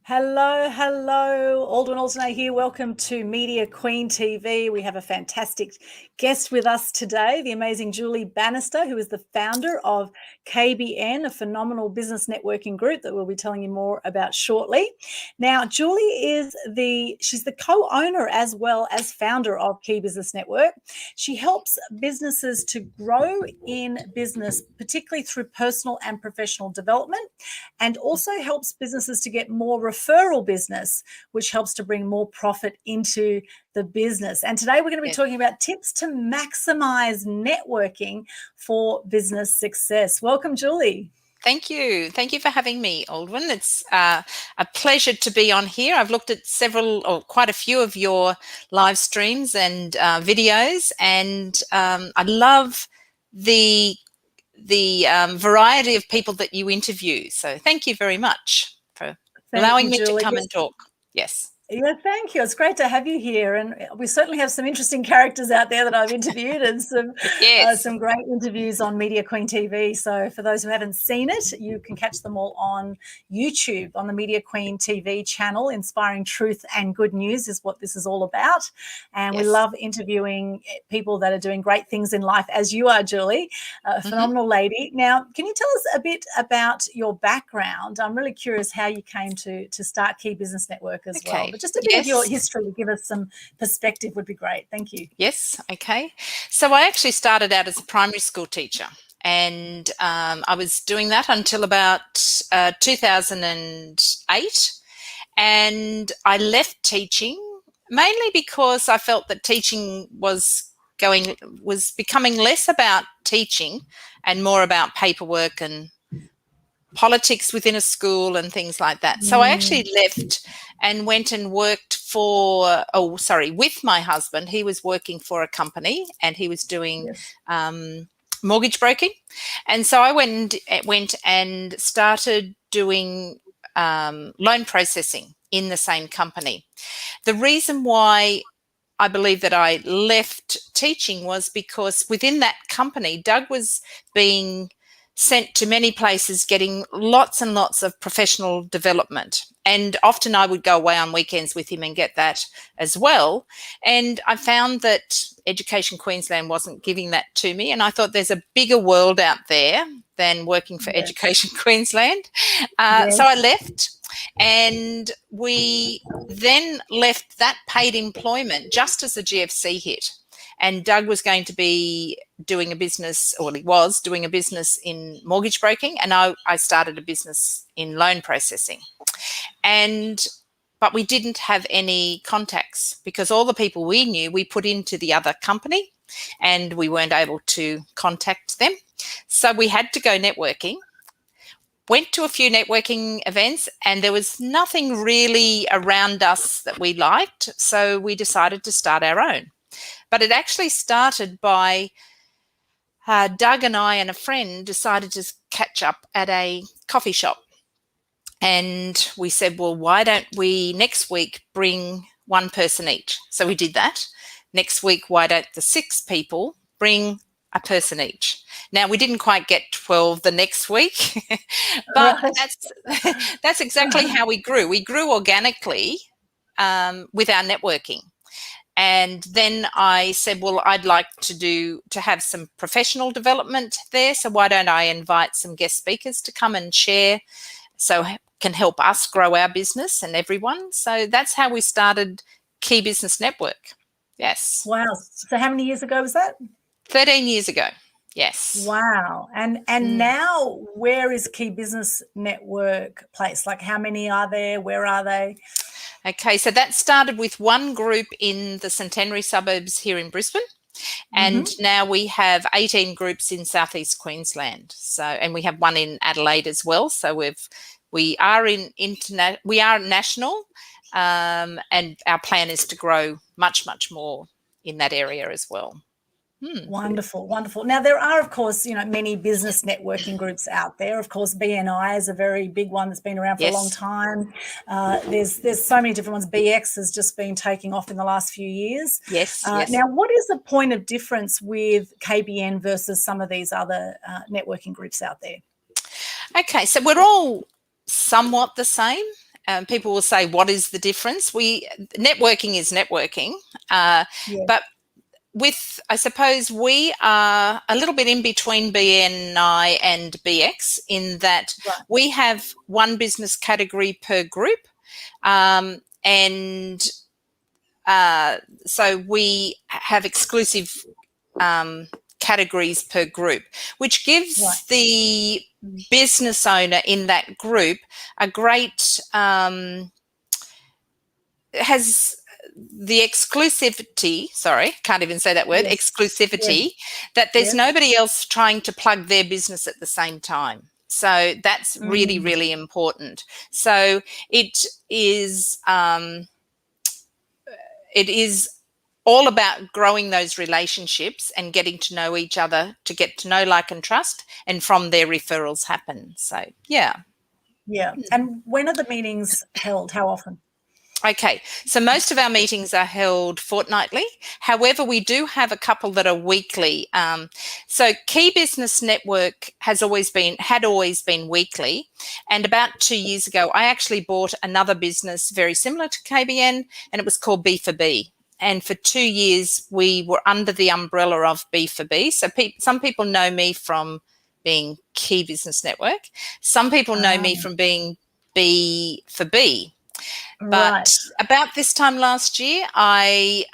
Hello, hello. Aldwyn Altuney here. Welcome to Media Queen TV. We have a fantastic guest with us today, the amazing Julie Bannister, who is the founder of Kbn, a phenomenal business networking group that we'll be telling you more about shortly. Now, Julie she's the co-owner as well as founder of Key Business Network. She helps businesses to grow in business, particularly through personal and professional development, and also helps businesses to get more referral business, which helps to bring more profit into the business. And today we're going to be talking about tips to maximize networking for business success. Welcome, Julie. Thank you. Thank you for having me, Aldwyn. It's a pleasure to be on here. I've looked at quite a few of your live streams and videos, and I love the variety of people that you interview. So thank you very much for allowing me to come and talk. Yes. Yeah, thank you. It's great to have you here, and we certainly have some interesting characters out there that I've interviewed, and some great interviews on Media Queen TV. So for those who haven't seen it, you can catch them all on YouTube on the Media Queen TV channel. Inspiring truth and good news is what this is all about, and we love interviewing people that are doing great things in life, as you are, Julie, a phenomenal lady. Now, can you tell us a bit about your background? I'm really curious how you came to start Key Business Network as well. But just a bit of your history to give us some perspective would be great. Thank you. Yes. Okay. So I actually started out as a primary school teacher, and I was doing that until about 2008, and I left teaching mainly because I felt that teaching was becoming less about teaching and more about paperwork and politics within a school and things like that. So I actually left and went and worked with my husband. He was working for a company and he was doing mortgage broking. And so I went and started doing loan processing in the same company. The reason why I believe that I left teaching was because within that company, Doug was being sent to many places getting lots and lots of professional development. And often I would go away on weekends with him and get that as well. And I found that Education Queensland wasn't giving that to me. And I thought there's a bigger world out there than working for Education Queensland. So I left, and we then left that paid employment just as the GFC hit. And Doug was going to be doing a business, or he was doing a business in mortgage broking, and I started a business in loan processing. But we didn't have any contacts because all the people we knew we put into the other company and we weren't able to contact them. So we had to go networking. Went to a few networking events and there was nothing really around us that we liked, so we decided to start our own. But it actually started by Doug and I and a friend decided to catch up at a coffee shop. And we said, well, why don't we next week bring one person each? So we did that. Next week, why don't the 6 people bring a person each? Now, we didn't quite get 12 the next week, but that's exactly how we grew. We grew organically with our networking. And then I said, well, I'd like to have some professional development there. So why don't I invite some guest speakers to come and share so can help us grow our business and everyone. So that's how we started Key Business Network. Yes. Wow. So how many years ago was that? 13 years ago. Yes. Wow. And now where is Key Business Network placed? Like how many are there? Where are they? Okay, so that started with one group in the Centenary suburbs here in Brisbane, and now we have 18 groups in southeast Queensland. So, and we have one in Adelaide as well. So we are national, and our plan is to grow much more in that area as well. Wonderful, wonderful. Now, there are, of course, many business networking groups out there. Of course, BNI is a very big one that's been around for a long time. There's so many different ones. BX has just been taking off in the last few years. Yes. Now, what is the point of difference with KBN versus some of these other networking groups out there? Okay, so we're all somewhat the same. people will say, what is the difference? Networking is networking, but I suppose we are a little bit in between BNI and BX in that we have one business category per group, and so we have exclusive categories per group, which gives the business owner in that group a great has the exclusivity, can't even say that word, exclusivity, that there's nobody else trying to plug their business at the same time. So that's really, really important. So it is all about growing those relationships and getting to know each other, to get to know, like, and trust, and from there referrals happen. So, yeah. Yeah. And when are the meetings held? How often? Okay, so most of our meetings are held fortnightly. However, we do have a couple that are weekly. So Key Business Network had always been weekly. And about 2 years ago, I actually bought another business very similar to KBN, and it was called B4B. And for 2 years, we were under the umbrella of B4B. So some people know me from being Key Business Network. Some people know me from being B4B. But about this time last year, I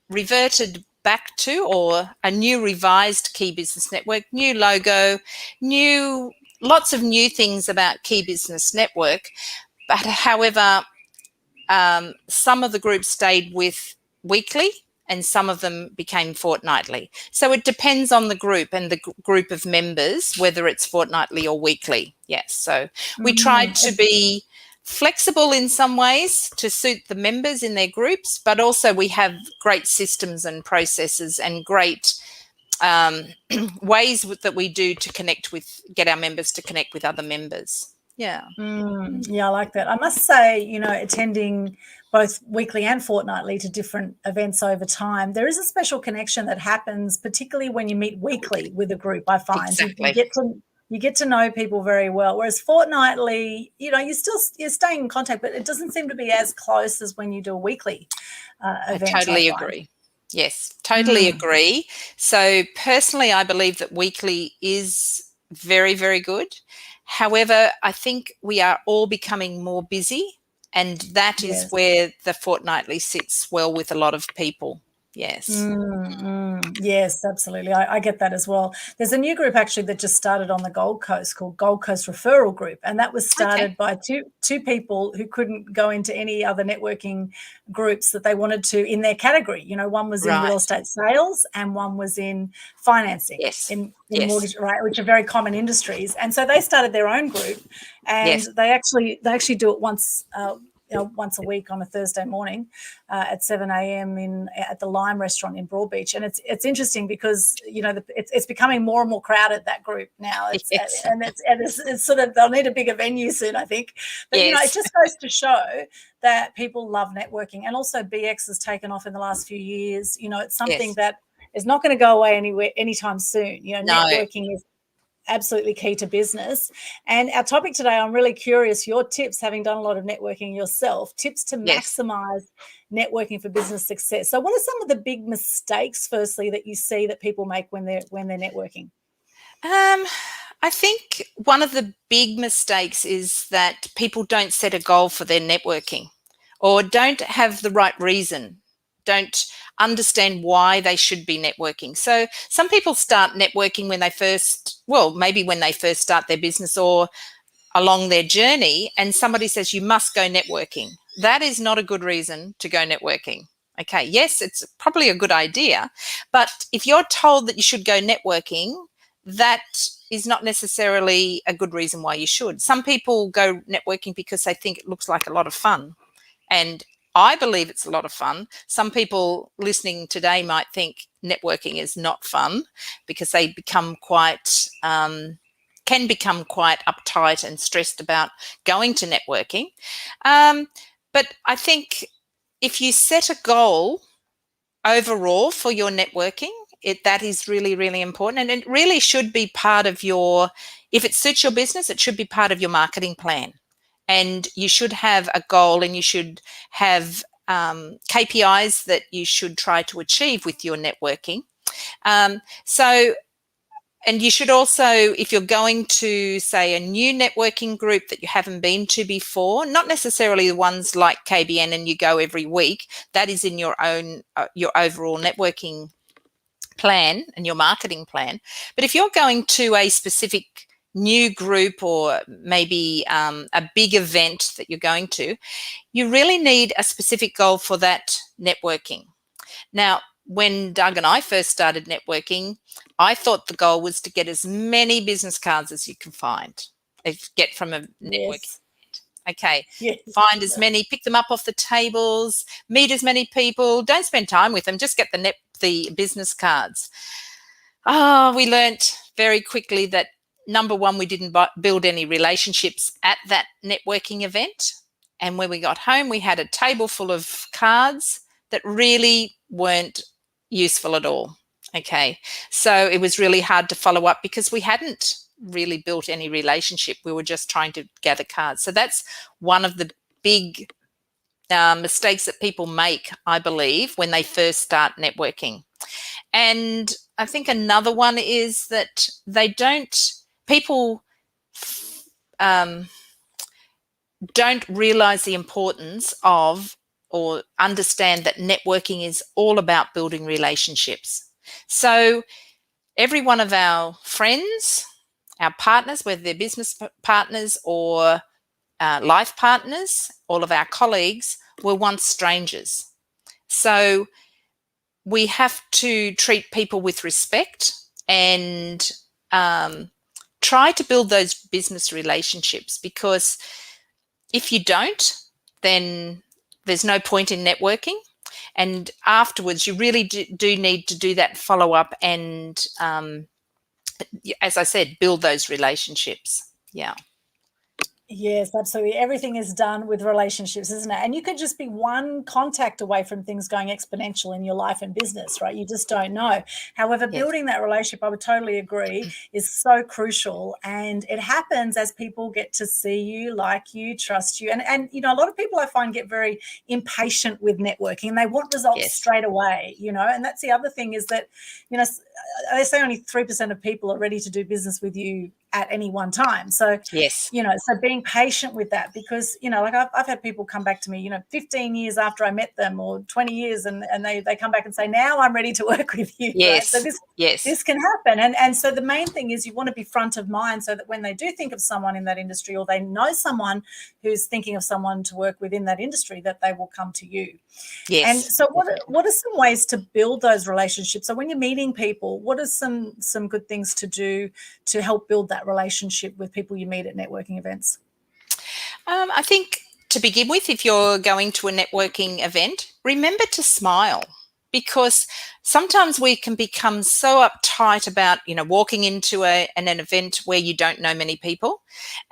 reverted back to, or a new revised Key Business Network, new logo, lots of new things about Key Business Network. But however, some of the groups stayed with weekly and some of them became fortnightly. So it depends on the group and the group of members, whether it's fortnightly or weekly. Yes. So we tried to be flexible in some ways to suit the members in their groups, but also we have great systems and processes and great ways that we do to get our members to connect with other members. Yeah. Yeah, I like that. I must say, attending both weekly and fortnightly to different events over time, there is a special connection that happens, particularly when you meet weekly with a group, I find. Exactly. You get to know people very well, whereas fortnightly, you're staying in contact, but it doesn't seem to be as close as when you do a weekly event. I totally agree. Yes, totally agree. So personally, I believe that weekly is very, very good. However, I think we are all becoming more busy, and that is where the fortnightly sits well with a lot of people. Yes. Yes, absolutely. I get that as well. There's a new group actually that just started on the Gold Coast called Gold Coast Referral Group, and that was started by two people who couldn't go into any other networking groups that they wanted to in their category. One was in real estate sales and one was in financing, in mortgage, which are very common industries. And so they started their own group, and they actually do it once a week on a Thursday morning at 7 a.m. at the Lime restaurant in Broadbeach. And it's interesting because, it's becoming more and more crowded, that group now. It's sort of, they'll need a bigger venue soon, I think. But, it just goes to show that people love networking. And also BX has taken off in the last few years. It's something that is not going to go away anytime soon. Networking is absolutely key to business. And our topic today, I'm really curious, your tips, having done a lot of networking yourself, tips to maximize networking for business success. So what are some of the big mistakes, firstly, that you see that people make when they're networking? I think one of the big mistakes is that people don't set a goal for their networking, or don't have the right reason, don't understand why they should be networking. So some people start networking when they first start their business or along their journey, and somebody says you must go networking. That is not a good reason to go networking. Okay, yes, it's probably a good idea, but if you're told that you should go networking, that is not necessarily a good reason why you should. Some people go networking because they think it looks like a lot of fun, and I believe it's a lot of fun. Some people listening today might think networking is not fun because they can become quite uptight and stressed about going to networking. But I think if you set a goal overall for your networking, that is really, really important. And it really should be part of if it suits your business, it should be part of your marketing plan. and you should have a goal, and you should have KPIs that you should try to achieve with your networking. And you should also, if you're going to, say, a new networking group that you haven't been to before, not necessarily the ones like KBN and you go every week, that is in your own, your overall networking plan and your marketing plan. But if you're going to a specific new group, or maybe a big event that you're going to, you really need a specific goal for that networking. Now, when Doug and I first started networking, I thought the goal was to get as many business cards as you can find, get from a networking event. Okay, find as many, pick them up off the tables, meet as many people, don't spend time with them, just get the business cards. We learnt very quickly that, number one, we didn't build any relationships at that networking event. And when we got home, we had a table full of cards that really weren't useful at all. Okay, so it was really hard to follow up because we hadn't really built any relationship. We were just trying to gather cards. So that's one of the big mistakes that people make, I believe, when they first start networking. And I think another one is that people don't realize the importance of, or understand that networking is all about building relationships. So every one of our friends, our partners, whether they're business partners or life partners, all of our colleagues were once strangers. So we have to treat people with respect and try to build those business relationships, because if you don't, then there's no point in networking. And afterwards, you really do need to do that follow-up and, as I said, build those relationships. Yeah. Yes, absolutely. Everything is done with relationships, isn't it? And you could just be one contact away from things going exponential in your life and business, right? You just don't know. However, building that relationship, I would totally agree, is so crucial. And it happens as people get to see you, like you, trust you. And you know, a lot of people I find get very impatient with networking. They want results straight away, you know. And that's the other thing, is that, you know, they say only 3% of people are ready to do business with you at any one time. So, you know, so being patient with that, because, you know, like I've had people come back to me, you know, 15 years after I met them, or 20 years, and they come back and say, now I'm ready to work with you. Right? So this can happen. And so the main thing is you want to be front of mind, so that when they do think of someone in that industry, or they know someone who's thinking of someone to work within that industry, that they will come to you. And so what are some ways to build those relationships? So when you're meeting people, what are some good things to do to help build that relationship with people you meet at networking events? I think, to begin with, if you're going to a networking event, remember to smile, because sometimes we can become so uptight about, you know, walking into an event where you don't know many people,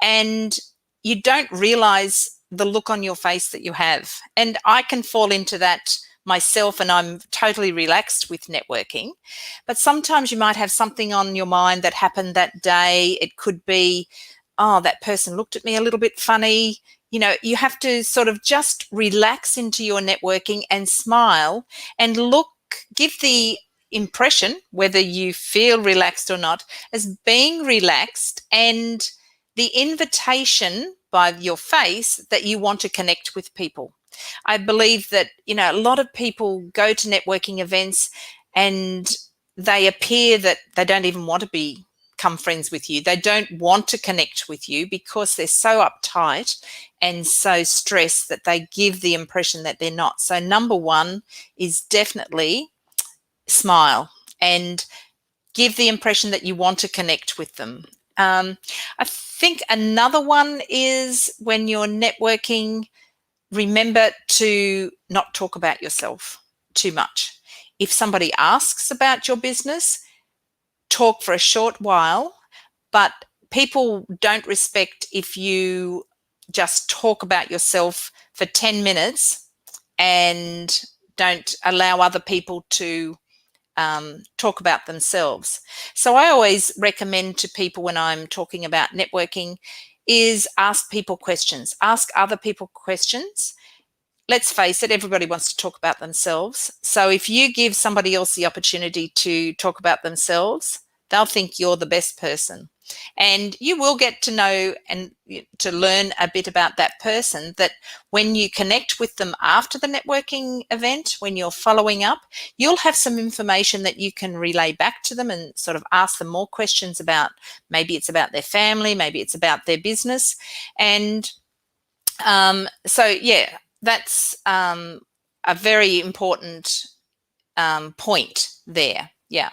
and you don't realize the look on your face that you have. And I can fall into that myself, and I'm totally relaxed with networking. But sometimes you might have something on your mind that happened that day. It could be, oh, that person looked at me a little bit funny. You know, you have to sort of just relax into your networking and smile and look, give the impression, whether you feel relaxed or not, as being relaxed, and the invitation by your face that you want to connect with people. I believe that, you know, a lot of people go to networking events and they appear that they don't even want to become friends with you. They don't want to connect with you because they're so uptight and so stressed that they give the impression that they're not. So number one is definitely smile and give the impression that you want to connect with them. I think another one is, when you're networking, remember to not talk about yourself too much. If somebody asks about your business, talk for a short while, but people don't respect if you just talk about yourself for 10 minutes and don't allow other people to talk about themselves. So I always recommend to people, when I'm talking about networking, is ask people questions, ask other people questions. Let's face it, everybody wants to talk about themselves. So if you give somebody else the opportunity to talk about themselves, they'll think you're the best person. And you will get to know and to learn a bit about that person, that when you connect with them after the networking event, when you're following up, you'll have some information that you can relay back to them and sort of ask them more questions about. Maybe it's about their family, maybe it's about their business. And so, yeah, that's a very important point there. Yeah.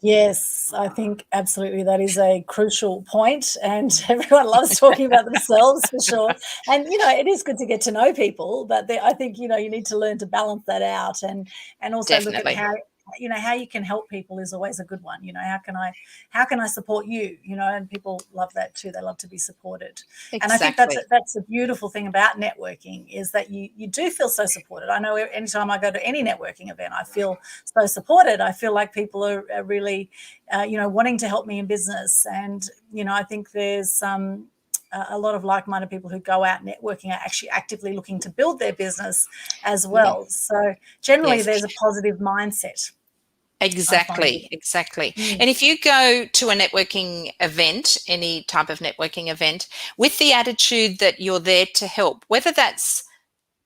Yes, I think absolutely that is a crucial point, and everyone loves talking about themselves for sure. And it is good to get to know people, but I think you need to learn to balance that out, and also look at Definitely. how you can help people is always a good one. How can I support you? And people love that too. They love to be supported. And I think Exactly. that's a beautiful thing about networking, is that you do feel so supported. I know anytime I go to any networking event, I feel so supported. I feel like people are really, wanting to help me in business. And, I think there's a lot of like-minded people who go out networking are actually actively looking to build their business as well. Yeah. So generally Yes. there's a positive mindset. Exactly. And if you go to a networking event, any type of networking event, with the attitude that you're there to help, whether that's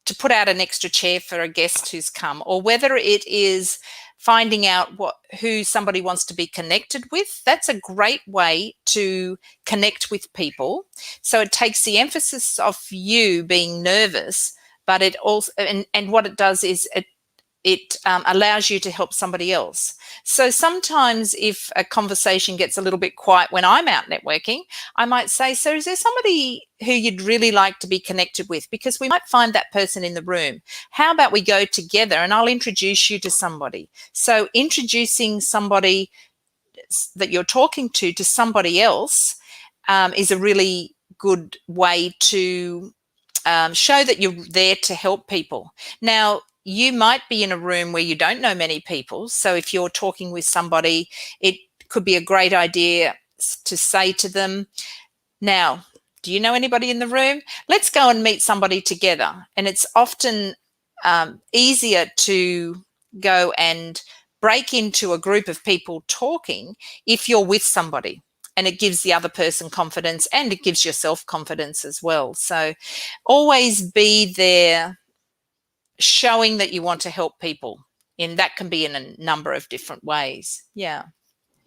to put out an extra chair for a guest who's come, or whether it is finding out who somebody wants to be connected with, that's a great way to connect with people. So it takes the emphasis off you being nervous, but it also, and what it does is it allows you to help somebody else. So sometimes if a conversation gets a little bit quiet when I'm out networking, I might say, so is there somebody who you'd really like to be connected with? Because we might find that person in the room. How about we go together and I'll introduce you to somebody? So introducing somebody that you're talking to somebody else is a really good way to show that you're there to help people. Now, you might be in a room where you don't know many people. So if you're talking with somebody, it could be a great idea to say to them, now, do you know anybody in the room? Let's go and meet somebody together. And it's often easier to go and break into a group of people talking if you're with somebody. And it gives the other person confidence, and it gives yourself confidence as well. So always be there showing that you want to help people. And that can be in a number of different ways. Yeah.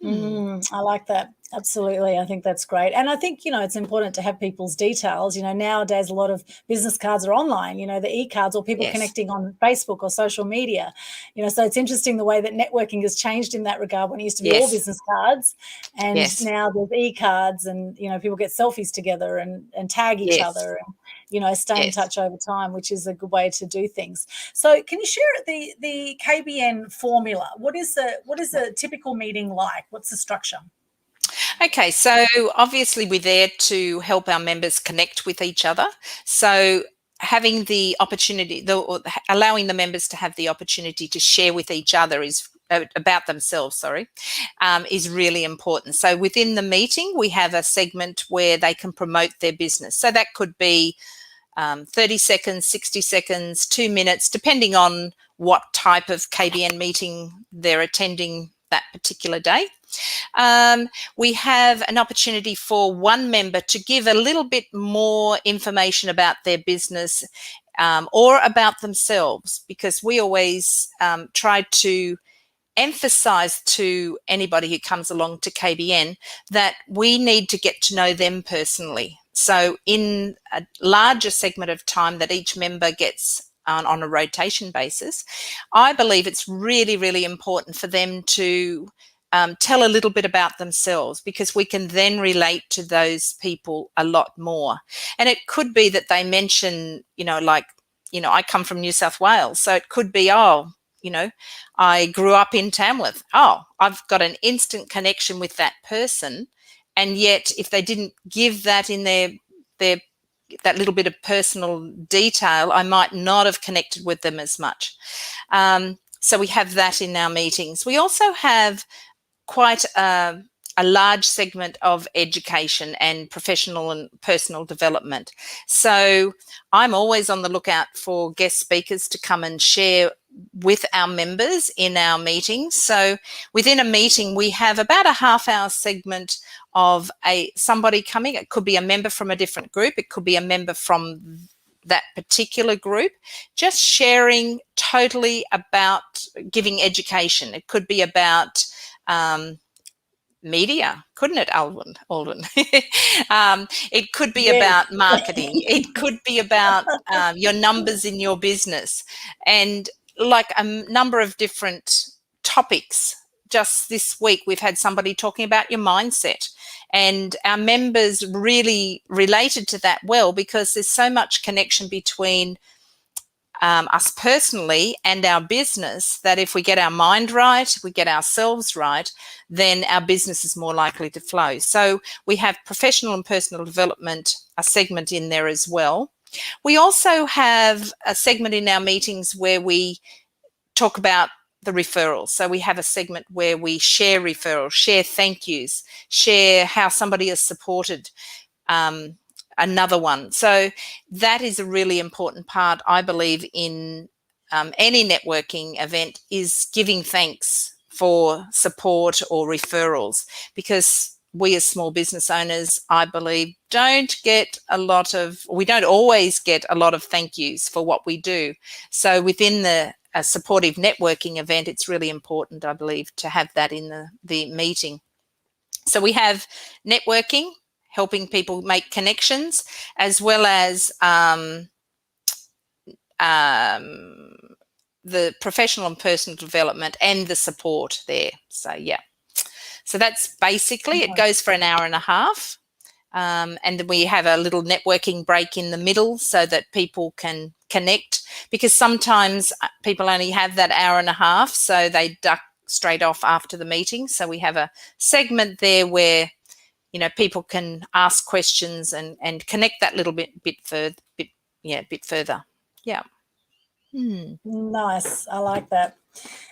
I like that. Absolutely. I think that's great. And I think, it's important to have people's details. Nowadays, a lot of business cards are online, the e-cards, or people Yes. connecting on Facebook or social media. So it's interesting the way that networking has changed in that regard. When it used to be all business cards, and Yes. now there's e-cards, and, people get selfies together and tag each Yes. other, and, stay in Yes. touch over time, which is a good way to do things. So can you share the Kbn formula? What is a typical meeting like? What's the structure? Okay, so obviously we're there to help our members connect with each other. So having the opportunity, allowing the members to have the opportunity to share with each other is about themselves, is really important. So within the meeting, we have a segment where they can promote their business. So that could be 30 seconds, 60 seconds, 2 minutes, depending on what type of KBN meeting they're attending that particular day. We have an opportunity for one member to give a little bit more information about their business or about themselves, because we always try to emphasize to anybody who comes along to KBN that we need to get to know them personally. So in a larger segment of time that each member gets on a rotation basis, I believe it's really, really important for them to tell a little bit about themselves, because we can then relate to those people a lot more. And it could be that they mention, I come from New South Wales. So it could be, I grew up in Tamworth. Oh, I've got an instant connection with that person. And yet if they didn't give that in their that little bit of personal detail, I might not have connected with them as much. So we have that in our meetings. We also have quite a a large segment of education and professional and personal development. So I'm always on the lookout for guest speakers to come and share with our members in our meetings. So within a meeting, we have about a half-hour segment of somebody coming. It could be a member from a different group. It could be a member from that particular group, just sharing totally about giving education. It could be about media, couldn't it, Aldwyn? It could be about marketing. It could be about your numbers in your business, and like a number of different topics. Just this week, we've had somebody talking about your mindset, and our members really related to that well, because there's so much connection between us personally and our business, that if we get our mind right, we get ourselves right, then our business is more likely to flow. So we have professional and personal development, a segment in there as well. We also have a segment in our meetings where we talk about the referrals. So we have a segment where we share referrals, share thank yous, share how somebody has supported another one. So that is a really important part, I believe, in any networking event, is giving thanks for support or referrals, because we as small business owners, I believe, we don't always get a lot of thank yous for what we do. So within a supportive networking event, it's really important, I believe, to have that in the meeting. So we have networking, helping people make connections, as well as the professional and personal development and the support there. So yeah, so that's basically, it goes for an hour and a half, and then we have a little networking break in the middle so that people can connect, because sometimes people only have that hour and a half, so they duck straight off after the meeting. So we have a segment there where people can ask questions and connect that little bit further. Yeah. Nice. I like that.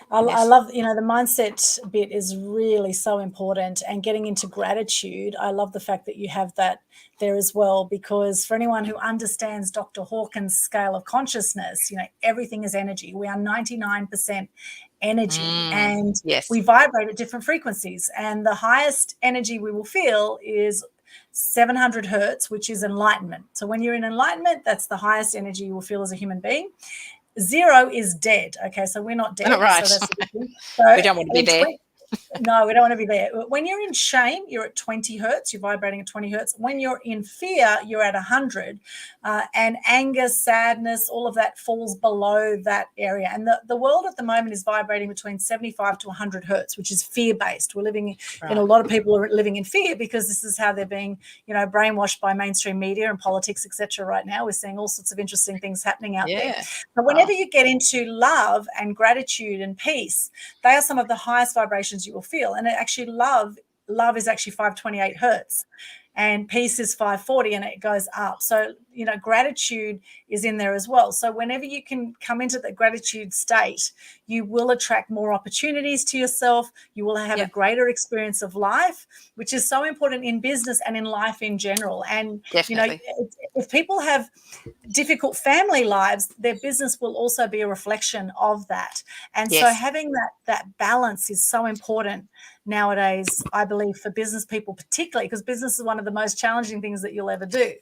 I love, the mindset bit is really so important, and getting into gratitude. I love the fact that you have that there as well, because for anyone who understands Dr. Hawkins' scale of consciousness, everything is energy. We are 99% energy, and we vibrate at different frequencies, and the highest energy we will feel is 700 hertz, which is enlightenment. So when you're in enlightenment, that's the highest energy you will feel as a human being. 0 is dead. Okay, so we're not dead. Right. So that's a good thing. So we don't want to be there. No, we don't want to be there. When you're in shame, you're at 20 hertz. You're vibrating at 20 hertz. When you're in fear, you're at 100. And anger, sadness, all of that falls below that area. And the world at the moment is vibrating between 75 to 100 hertz, which is fear-based. We're living in, a lot of people are living in fear, because this is how they're being, brainwashed by mainstream media and politics, etc. Right now, we're seeing all sorts of interesting things happening out there. But whenever you get into love and gratitude and peace, they are some of the highest vibrations you will feel. And actually love is actually 528 hertz, and peace is 540, and it goes up. So gratitude is in there as well. So whenever you can come into the gratitude state, you will attract more opportunities to yourself. You will have a greater experience of life, which is so important in business and in life in general. And definitely, if people have difficult family lives, their business will also be a reflection of that. And so having that balance is so important nowadays, I believe, for business people, particularly because business is one of the most challenging things that you'll ever do.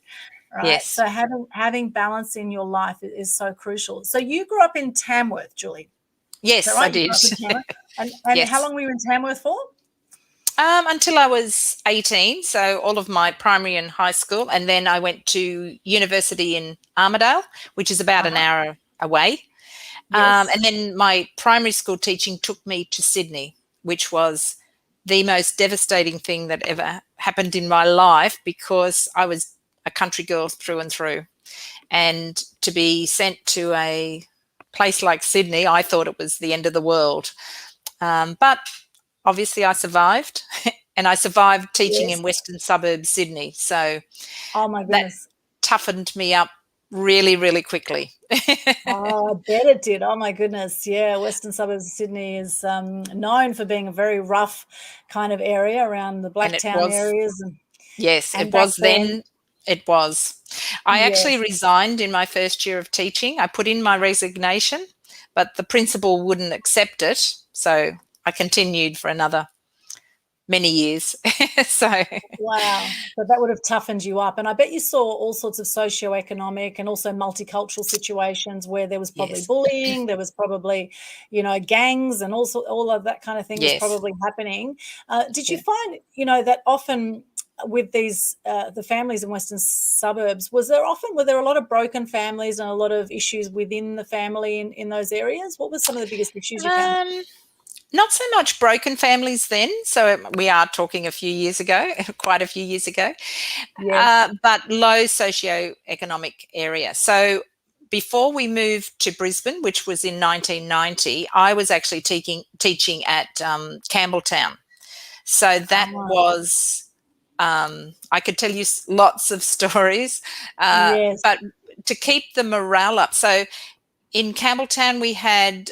Right. Yes. So having balance in your life is so crucial. So you grew up in Tamworth, Julie. Yes, right? I did. And how long were you in Tamworth for? Until I was 18, so all of my primary and high school, and then I went to university in Armidale, which is about an hour away. And then my primary school teaching took me to Sydney, which was the most devastating thing that ever happened in my life, because I was a country girl through and through. And to be sent to a place like Sydney, I thought it was the end of the world. But obviously I survived, and I survived teaching in Western Suburbs Sydney. So oh my goodness, that toughened me up really, really quickly. Oh, I bet it did. Oh my goodness. Yeah. Western suburbs of Sydney is known for being a very rough kind of area around the And it Blacktown was, areas. yes, And it back was then, then. It was. I actually yes. resigned in my first year of teaching. I put in my resignation, but the principal wouldn't accept it. So I continued for another many years. So Wow. So that would have toughened you up. And I bet you saw all sorts of socioeconomic and also multicultural situations where there was probably yes, bullying, there was probably, gangs, and also all of that kind of thing was yes, probably happening. Did you yeah. find, that often with these the families in Western suburbs, were there a lot of broken families and a lot of issues within the family in those areas? What were some of the biggest issues you found? Um, Not so much broken families then. So we are talking a few years ago, quite a few years ago, Yes. but low socioeconomic area. So before we moved to Brisbane, which was in 1990, I was actually teaching at Campbelltown. So that Ah, was, I could tell you lots of stories, yes. but to keep the morale up. So in Campbelltown, we had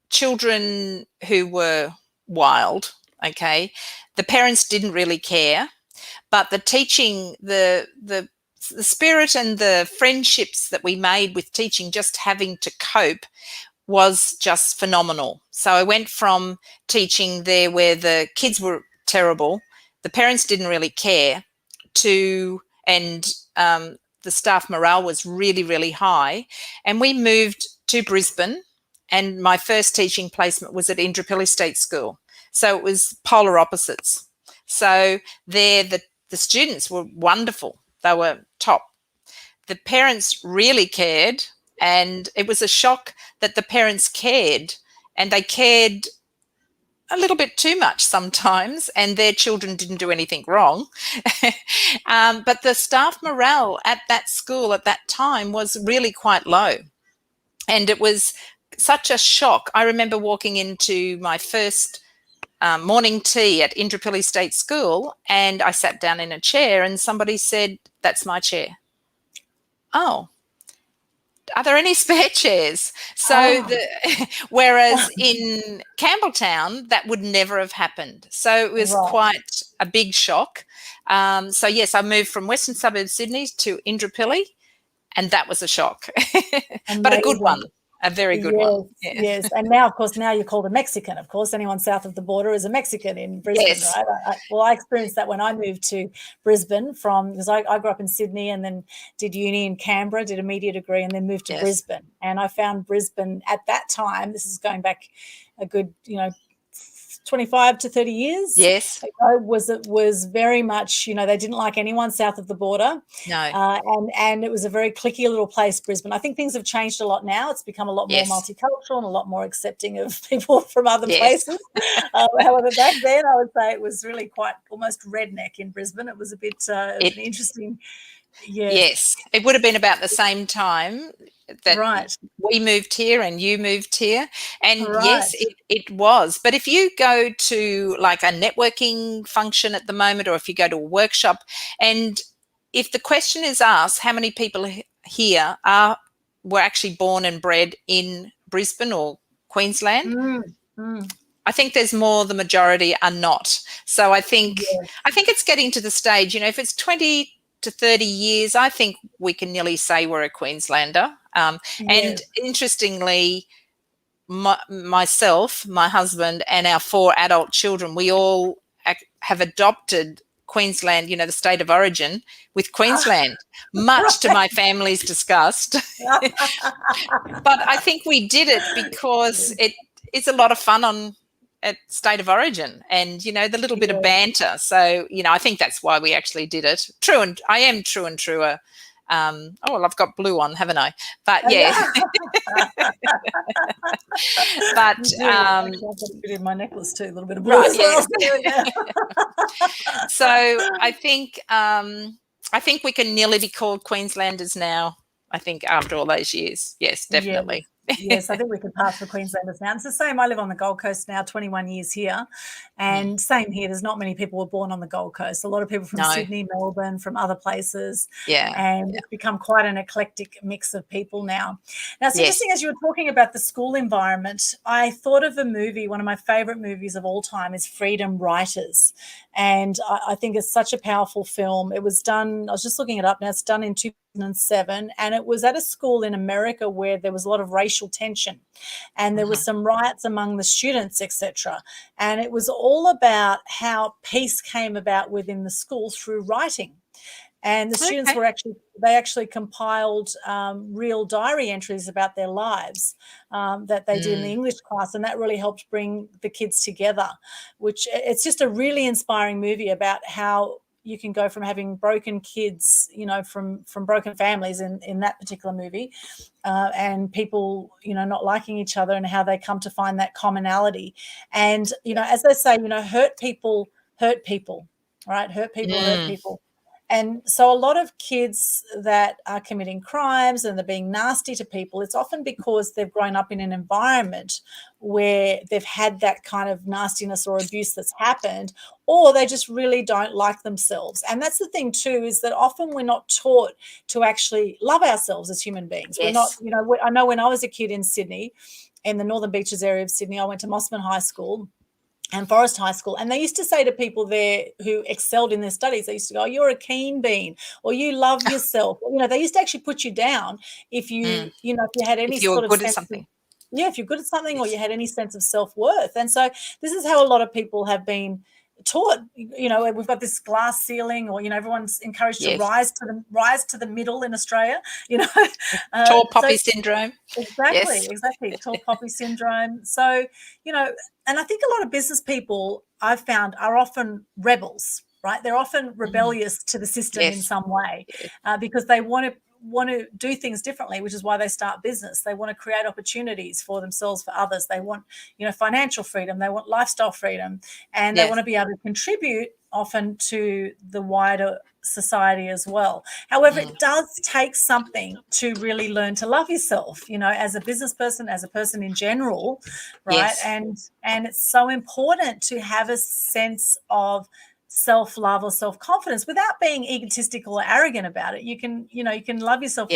children who were wild. Okay, the parents didn't really care, but the teaching, the spirit and the friendships that we made with teaching, just having to cope, was just phenomenal. So I went from teaching there where the kids were terrible, the parents didn't really care, to and the staff morale was really, really high, and we moved to Brisbane. And my first teaching placement was at Indooroopilly State School, so it was polar opposites. So there, the students were wonderful; they were top. The parents really cared, and it was a shock that the parents cared, and they cared a little bit too much sometimes, and their children didn't do anything wrong. But the staff morale at that school at that time was really quite low, and it was such a shock. I remember walking into my first morning tea at Indooroopilly State School, and I sat down in a chair, and somebody said, "That's my chair." Oh, are there any spare chairs? So Oh, whereas in Campbelltown, that would never have happened. So it was right. quite a big shock. So yes, I moved from Western Suburbs Sydney to Indooroopilly, and that was a shock, but a good Amazing. one, a very good one. Yes, Yeah. yes. And now, of course, now you're called a Mexican. Of course, anyone south of the border is a Mexican in Brisbane, Yes. right? I experienced that when I moved to Brisbane because I grew up in Sydney and then did uni in Canberra, did a media degree, and then moved to Yes. Brisbane. And I found Brisbane at that time, this is going back a good, 25 to 30 years Yes. ago, was very much, they didn't like anyone south of the border. No. And it was a very cliquey little place, Brisbane. I think things have changed a lot now. It's become a lot more Yes. multicultural and a lot more accepting of people from other Yes. places. However, back then I would say it was really quite almost redneck in Brisbane. It was a bit, it was It an interesting, yes, Yes, it would have been about the same time that right, we moved here and you moved here. And yes, right. it was. But if you go to like a networking function at the moment, or if you go to a workshop, and if the question is asked, how many people here were actually born and bred in Brisbane or Queensland? Mm, mm, I think there's more, the majority are not. So yes, I think it's getting to the stage, if it's 20 to 30 years, I think we can nearly say we're a Queenslander. And yes. interestingly, myself, my husband, and our 4 adult children, we all have adopted Queensland, the state of origin, with Queensland, much to my family's disgust. But I think we did it because it is a lot of fun at state of origin, and the little bit of Yes. banter. So I think that's why we actually did it. True, and I am true and truer. Oh well, I've got blue on, haven't I? But yeah, but You do. Actually, I've got a bit in my necklace too, a little bit of blue right, as well. yes. So I think we can nearly be called Queenslanders now. I think after all those years, yes, Yes, definitely. Yes, I think we could pass for Queenslanders now. It's the same. I live on the Gold Coast now, 21 years here. And same here. There's not many people were born on the Gold Coast. A lot of people from No. Sydney, Melbourne, from other places. Yeah. And it's become quite an eclectic mix of people now. Now, it's Yes. interesting, as you were talking about the school environment, I thought of a movie, one of my favourite movies of all time is Freedom Writers. And I think it's such a powerful film. It was done, I was just looking it up now, it's done in 2007, and it was at a school in America where there was a lot of racial tension, and there was some riots among the students, etc. And it was all about how peace came about within the school through writing. And the students were actually compiled real diary entries about their lives that they did in the English class, and that really helped bring the kids together. Which it's just a really inspiring movie about how you can go from having broken kids, from broken families in that particular movie, and people, not liking each other, and how they come to find that commonality. And, as they say, hurt people, right? Hurt people, hurt people. And so a lot of kids that are committing crimes and they're being nasty to people, it's often because they've grown up in an environment where they've had that kind of nastiness or abuse that's happened, or they just really don't like themselves. And that's the thing too, is that often we're not taught to actually love ourselves as human beings. Yes. We're not, I know when I was a kid in Sydney, in the Northern Beaches area of Sydney, I went to Mossman High School and Forest High School, and they used to say to people there who excelled in their studies, they used to go, "Oh, you're a keen bean," or "You love yourself." They used to actually put you down if you, if you had any if you're sort of good sense at something. if you're good at something, or you had any sense of self-worth. And so this is how a lot of people have been taught. We've got this glass ceiling, or everyone's encouraged to rise to the middle in Australia. Tall poppy syndrome. Exactly. Tall poppy syndrome. So, and I think a lot of business people I've found are often rebels, right? They're often rebellious to the system in some way, because they want to do things differently, which is why they start business. They want to create opportunities for themselves, for others. They want, financial freedom. They want lifestyle freedom, and they want to be able to contribute often to the wider society as well. However, it does take something to really learn to love yourself, as a business person, as a person in general, right? Yes. And it's so important to have a sense of self-love or self-confidence without being egotistical or arrogant about it. You can love yourself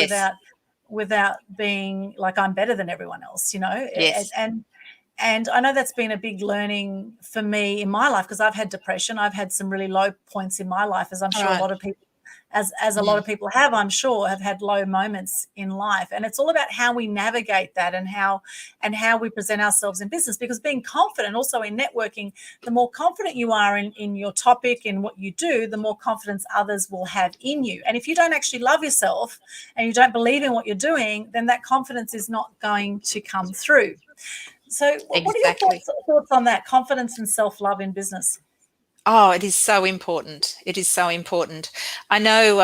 without being like, I'm better than everyone else, Yes. And I know that's been a big learning for me in my life, because I've had depression. I've had some really low points in my life, as I'm sure a lot of people, as a lot of people have, I'm sure, have had low moments in life. And it's all about how we navigate that, and how we present ourselves in business. Because being confident, also in networking, the more confident you are in your topic, in what you do, the more confidence others will have in you. And if you don't actually love yourself and you don't believe in what you're doing, then that confidence is not going to come through. So what are your thoughts on that, confidence and self-love in business? Oh, it is so important. It is so important. I know,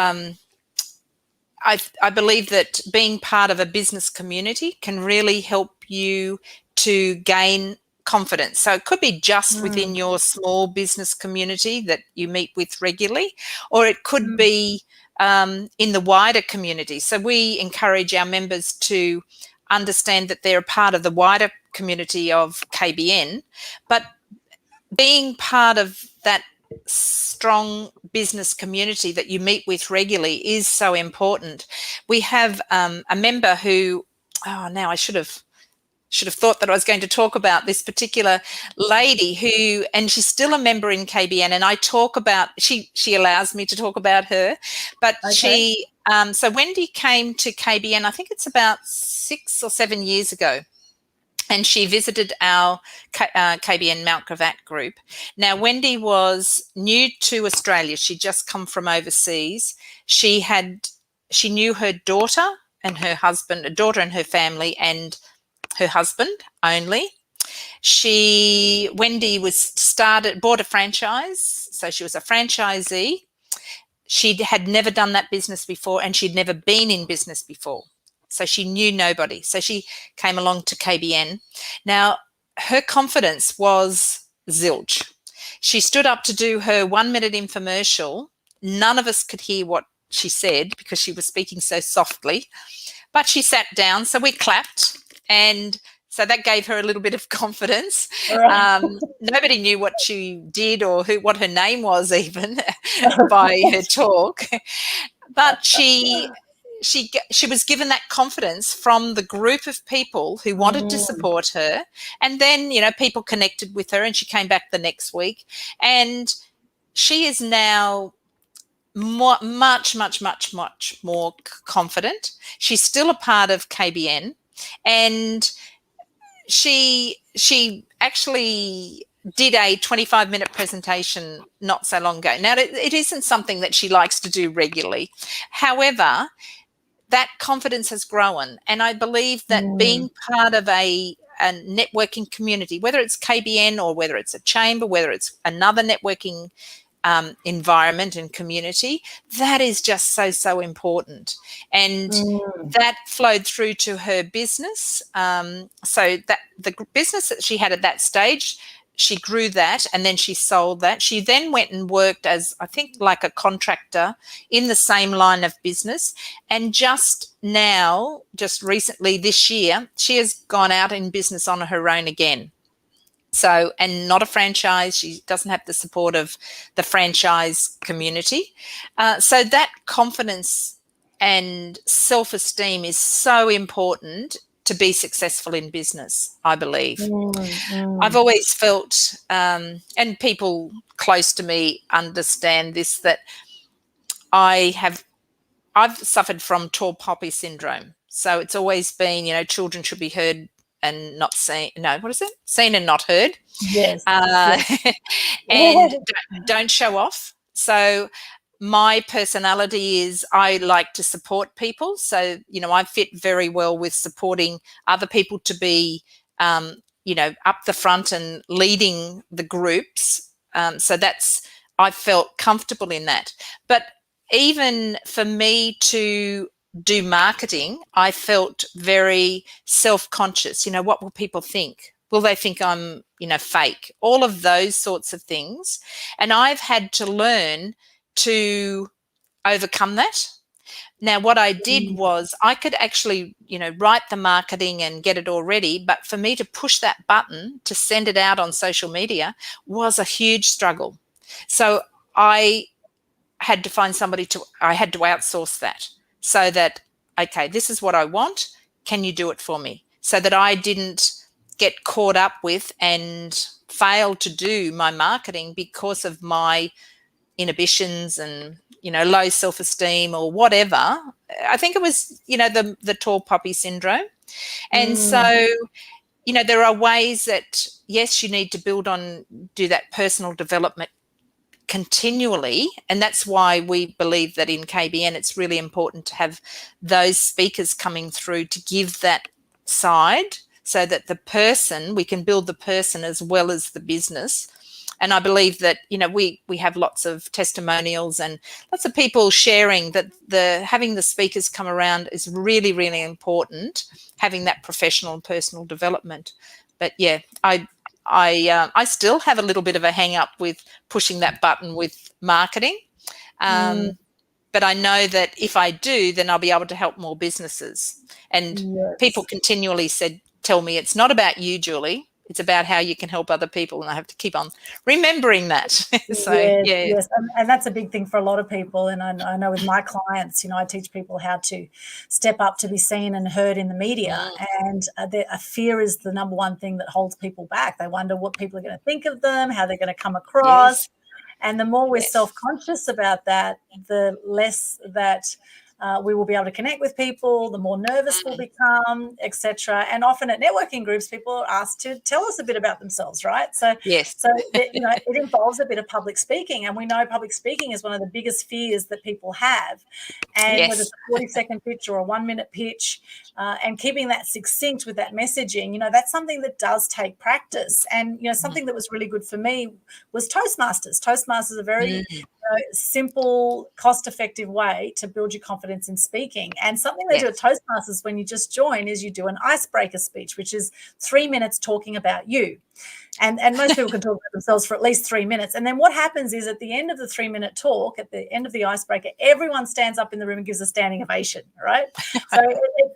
I believe that being part of a business community can really help you to gain confidence. So it could be just within your small business community that you meet with regularly, or it could be in the wider community. So we encourage our members to understand that they're a part of the wider community of KBN, but being part of that strong business community that you meet with regularly is so important. We have a member who, now I should have thought that I was going to talk about this particular lady who, and she's still a member in KBN, and I talk about, she allows me to talk about her, but she, so Wendy came to KBN, I think it's about 6 or 7 years ago, and she visited our KBN Mount Gravatt group. Now, Wendy was new to Australia. She'd just come from overseas. She knew her daughter and her husband, a daughter and her family, and her husband only. Wendy bought a franchise, so she was a franchisee. She had never done that business before, and she'd never been in business before. So she knew nobody. So she came along to KBN. Now, her confidence was zilch. She stood up to do her 1-minute infomercial. None of us could hear what she said because she was speaking so softly. But she sat down, so we clapped. And so that gave her a little bit of confidence. Right. Nobody knew what she did or what her name was even by her talk. But she was given that confidence from the group of people who wanted to support her. And then, people connected with her and she came back the next week. And she is now much more confident. She's still a part of KBN, and she actually did a 25-minute presentation not so long ago. Now, it isn't something that she likes to do regularly. However, that confidence has grown, and I believe that being part of a networking community, whether it's KBN or whether it's a chamber, whether it's another networking environment and community, that is just so important. And that flowed through to her business. So that the business that she had at that stage, she grew that, and then she sold that. She then went and worked as, I think, like a contractor in the same line of business. And just recently this year, she has gone out in business on her own again. So, and not a franchise. She doesn't have the support of the franchise community. So that confidence and self-esteem is so important to be successful in business, I believe. I've always felt, and people close to me understand this, that I've suffered from tall poppy syndrome. So it's always been, children should be heard and not seen. No, what is it? Seen and not heard. Yes. And don't show off. So my personality is I like to support people. So, I fit very well with supporting other people to be, up the front and leading the groups. So I felt comfortable in that. But even for me to do marketing, I felt very self-conscious. What will people think? Will they think I'm, fake? All of those sorts of things. And I've had to learn to overcome that. Now, what I did was I could actually, write the marketing and get it all ready. But for me to push that button to send it out on social media was a huge struggle. So I had to find somebody I had to outsource that. So that, okay, this is what I want. Can you do it for me? So that I didn't get caught up with and fail to do my marketing because of my inhibitions and, low self-esteem or whatever. I think it was, the tall poppy syndrome. And so, there are ways that, yes, you need to do that personal development continually, and that's why we believe that in KBN it's really important to have those speakers coming through to give that side, so that we can build the person as well as the business. And I believe that we have lots of testimonials and lots of people sharing that having the speakers come around is really, really important, having that professional and personal development. But yeah, I still have a little bit of a hang up with pushing that button with marketing. But I know that if I do, then I'll be able to help more businesses. And people continually tell me it's not about you, Julie. It's about how you can help other people. And I have to keep on remembering that. So, yes. And that's a big thing for a lot of people. And I know with my clients, I teach people how to step up to be seen and heard in the media. And a fear is the number one thing that holds people back. They wonder what people are going to think of them, how they're going to come across. And the more we're self-conscious about that, the less that we will be able to connect with people, the more nervous we'll become, etc. And often at networking groups, people are asked to tell us a bit about themselves, right? So, it involves a bit of public speaking, and we know public speaking is one of the biggest fears that people have. And whether it's a 40-second pitch or a 1-minute pitch, and keeping that succinct with that messaging, that's something that does take practice. And something that was really good for me was Toastmasters. Toastmasters is a very simple, cost-effective way to build your confidence in speaking. And something they do at Toastmasters when you just join is you do an icebreaker speech, which is 3 minutes talking about you. And most people can talk about themselves for at least 3 minutes. And then what happens is at the end of the 3-minute talk, at the end of the icebreaker, everyone stands up in the room and gives a standing ovation, right? So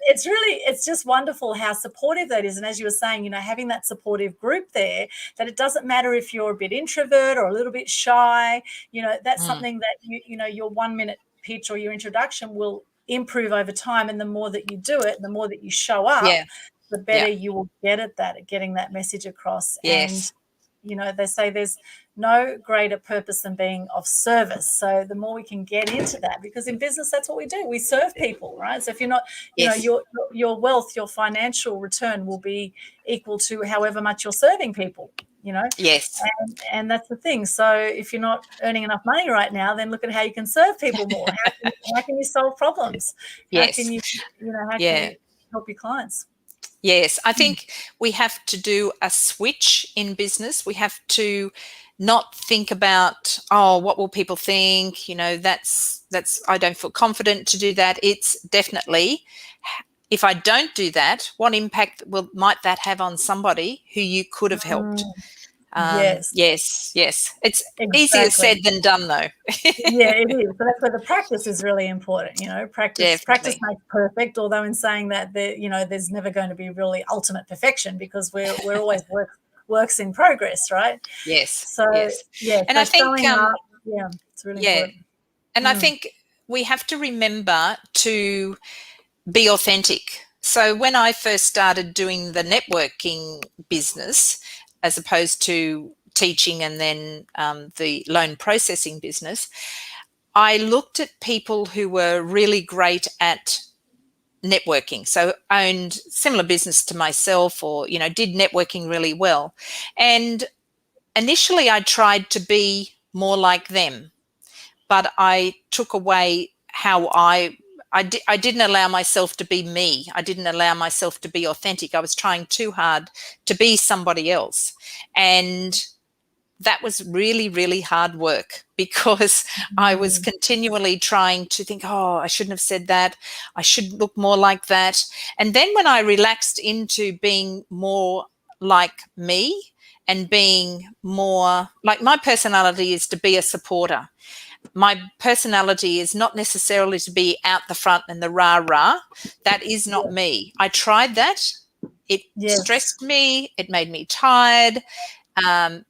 it's just wonderful how supportive that is. And as you were saying, having that supportive group there, that it doesn't matter if you're a bit introvert or a little bit shy, that's something that your 1 minute pitch or your introduction will improve over time. And the more that you do it, the more that you show up, the better you will get at that, at getting that message across. Yes. And they say there's no greater purpose than being of service. So the more we can get into that, because in business, that's what we do. We serve people, right? So if you're not, your wealth, your financial return will be equal to however much you're serving people, Yes. And that's the thing. So if you're not earning enough money right now, then look at how you can serve people more. How can you solve problems? Yes. How can you, how can you help your clients? Yes, I think we have to do a switch in business. We have to not think about, what will people think? That's I don't feel confident to do that. It's definitely, if I don't do that, what impact might that have on somebody who you could have helped? Yes. It's easier said than done, though. Yeah, it is. So that's where the practice is really important. Practice makes perfect. Although in saying that, there's never going to be really ultimate perfection, because we're always works in progress, right? Yes. So and so I think it's really important. And I think we have to remember to be authentic. So when I first started doing the networking business, as opposed to teaching and then the loan processing business, I looked at people who were really great at networking, so owned similar business to myself, or did networking really well. And initially I tried to be more like them, but I took away how I didn't allow myself to be me. I didn't allow myself to be authentic. I was trying too hard to be somebody else. And that was really, really hard work, because I was continually trying to think, I shouldn't have said that. I should look more like that. And then when I relaxed into being more like me and being more like, my personality is to be a supporter. My personality is not necessarily to be out the front and the rah-rah. That is not me. I tried that. It stressed me. It made me tired.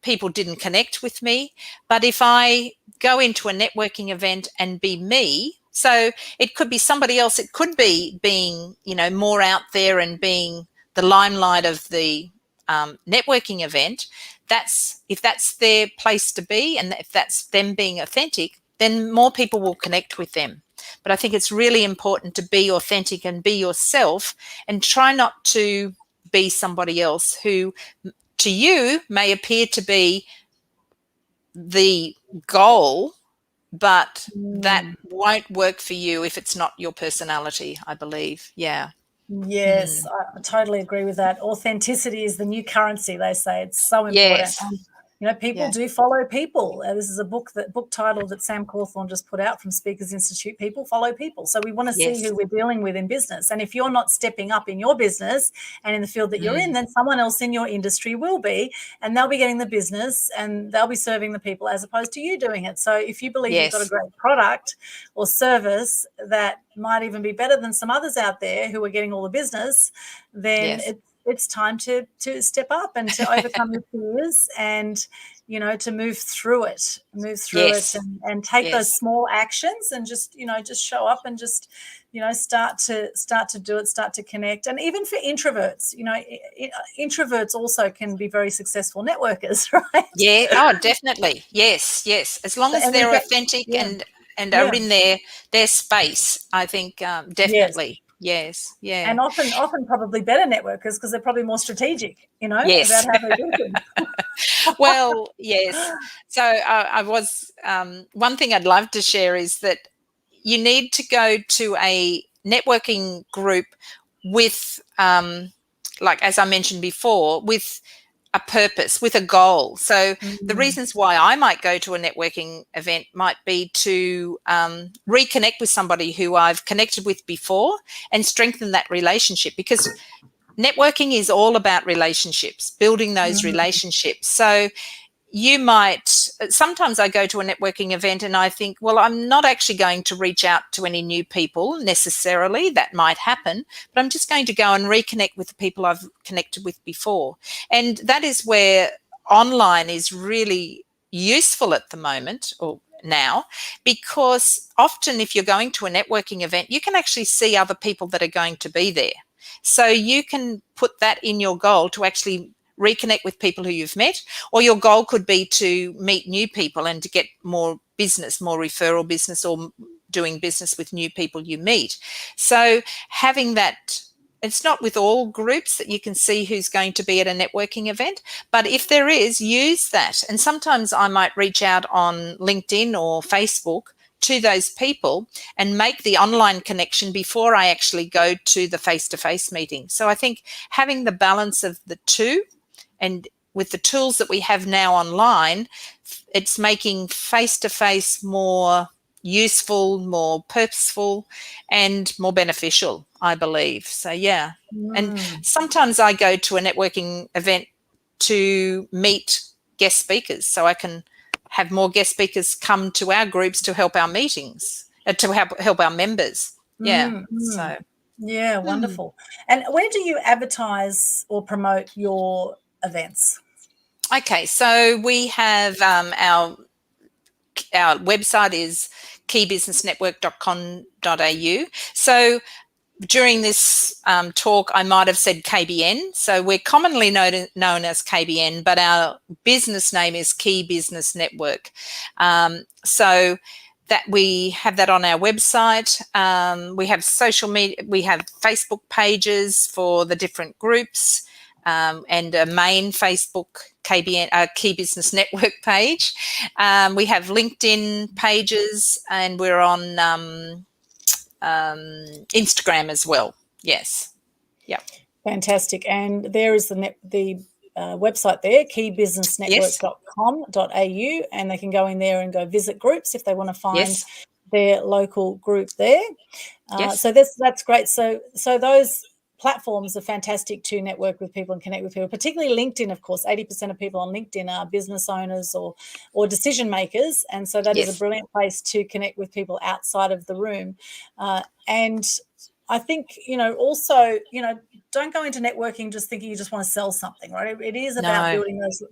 People didn't connect with me. But if I go into a networking event and be me, so it could be somebody else. It could be being, more out there and being the limelight of the networking event. If that's their place to be, and if that's them being authentic, then more people will connect with them. But I think it's really important to be authentic and be yourself, and try not to be somebody else who to you may appear to be the goal, but that won't work for you if it's not your personality, I believe. Yeah. Yes, I totally agree with that. Authenticity is the new currency, they say. It's so important. Yes. People do follow people. This is a book title that Sam Cawthorn just put out from Speakers Institute. People follow people. So we want to see who we're dealing with in business. And if you're not stepping up in your business and in the field that you're in, then someone else in your industry will be, and they'll be getting the business and they'll be serving the people as opposed to you doing it. So if you believe you've got a great product or service that might even be better than some others out there who are getting all the business, then it's time to step up and to overcome your fears, and to move through it and take those small actions, and just show up and just start to do it, start to connect. And even for introverts, introverts also can be very successful networkers, right? Definitely. Yes as long as they're authentic and are in their space, I think. Definitely. Yes. And often probably better networkers, because they're probably more strategic, about how they do things. Well, yes. So I was one thing I'd love to share is that you need to go to a networking group with, like as I mentioned before, with a purpose, with a goal. So the reasons why I might go to a networking event might be to reconnect with somebody who I've connected with before and strengthen that relationship, because networking is all about relationships, building those relationships. So you might, sometimes I go to a networking event and I think, well, I'm not actually going to reach out to any new people necessarily. That might happen, but I'm just going to go and reconnect with the people I've connected with before. And that is where online is really useful at the moment, or now, because often if you're going to a networking event, you can actually see other people that are going to be there. So you can put that in your goal to actually reconnect with people who you've met, or your goal could be to meet new people and to get more business, more referral business, or doing business with new people you meet. So having that, it's not with all groups that you can see who's going to be at a networking event, but if there is, use that. And sometimes I might reach out on LinkedIn or Facebook to those people and make the online connection before I actually go to the face-to-face meeting. So I think having the balance of the two, and with the tools that we have now online, it's making face-to-face more useful, more purposeful, and more beneficial, I believe. So, yeah. And sometimes I go to a networking event to meet guest speakers, so I can have more guest speakers come to our groups to help our meetings, to help our members. Yeah. So. Yeah, wonderful. And where do you advertise or promote your events? Okay, so we have our website is keybusinessnetwork.com.au. So during this talk, I might have said KBN. So we're commonly known as KBN, but our business name is Key Business Network. So that we have that on our website. We have social media, we have Facebook pages for the different groups, and a main Facebook KBN Key Business Network page. We have LinkedIn pages, and we're on Instagram as well. Yes. Yeah. Fantastic. And there is the website there, keybusinessnetwork.com.au, and they can go in there and go visit groups if they want to find their local group there. So that's great. So those platforms are fantastic to network with people and connect with people, particularly LinkedIn. Of course, 80% of people on LinkedIn are business owners or decision makers, and so that is a brilliant place to connect with people outside of the room. And I think, also, don't go into networking just thinking you just want to sell something, right? It is about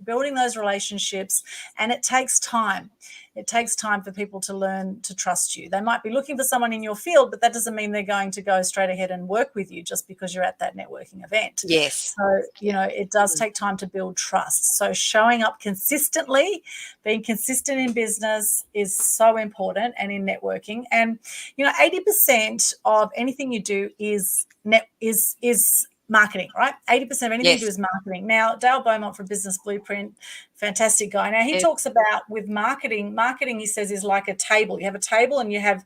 building those relationships, and it takes time. It takes time for people to learn to trust you. They might be looking for someone in your field, but that doesn't mean they're going to go straight ahead and work with you just because you're at that networking event. Yes. So, it does take time to build trust. So showing up consistently, being consistent in business is so important, and in networking. And, 80% of anything you do is marketing, right? 80% of anything you do is marketing. Now, Dale Beaumont from Business Blueprint, fantastic guy. Now, he talks about with marketing, he says, is like a table. You have a table and you have